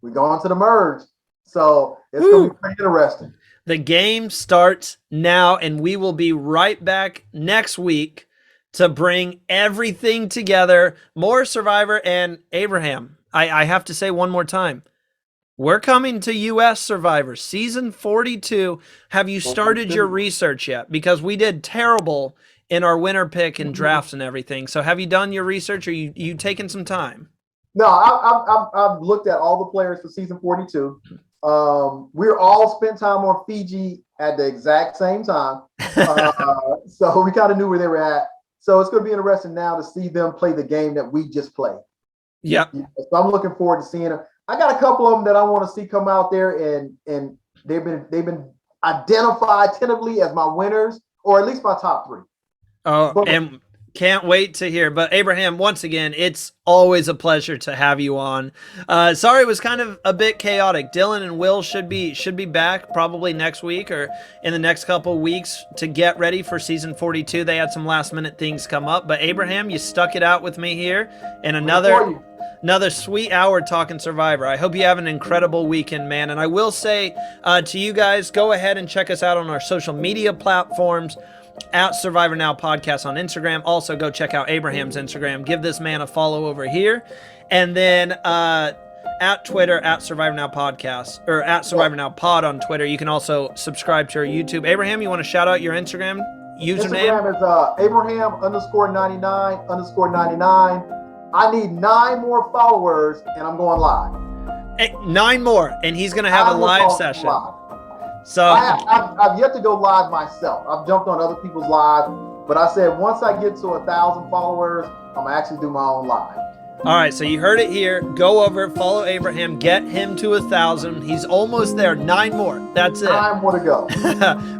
we're going to the merge. So it's going to be pretty interesting. The game starts now, and we will be right back next week to bring everything together. More Survivor. And Abraham, I have to say one more time, we're coming to U.S. Survivor Season 42. Have you started your research yet? Because we did terrible in our winner pick and drafts and everything. So have you done your research, or you taken some time? No, I've looked at all the players for Season 42. We're all spent time on Fiji at the exact same time. So we kind of knew where they were at. So it's going to be interesting now to see them play the game that we just played. Yeah. So I'm looking forward to seeing them. I got a couple of them that I want to see come out there, and they've been identified tentatively as my winners, or at least my top 3. And can't wait to hear. But Abraham, once again, it's always a pleasure to have you on. Sorry, it was kind of a bit chaotic. Dylan and Will should be back probably next week or in the next couple weeks to get ready for Season 42. They had some last minute things come up. But Abraham, you stuck it out with me here, and another sweet hour talking Survivor. I hope you have an incredible weekend, man. And I will say to you guys, go ahead and check us out on our social media platforms. At Survivor Now Podcast on Instagram. Also, go check out Abraham's Instagram. Give this man a follow over here. And then at Twitter, at Survivor Now Podcast, or at Survivor Now Pod on Twitter. You can also subscribe to our YouTube. Abraham, you want to shout out your Instagram username? Instagram is Abraham_99_99. I need 9 more followers, and I'm going live. 9 more, and he's going to have a live session. Live. So I've yet to go live myself. I've jumped on other people's live, but I said once I get to 1,000 followers, I'm gonna actually do my own live. All right, so you heard it here. Go over, follow Abraham, get him to 1,000. He's almost there. 9 more. That's it. 9 more to go.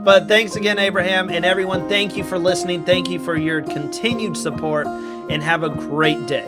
But thanks again, Abraham, and everyone. Thank you for listening. Thank you for your continued support, and have a great day.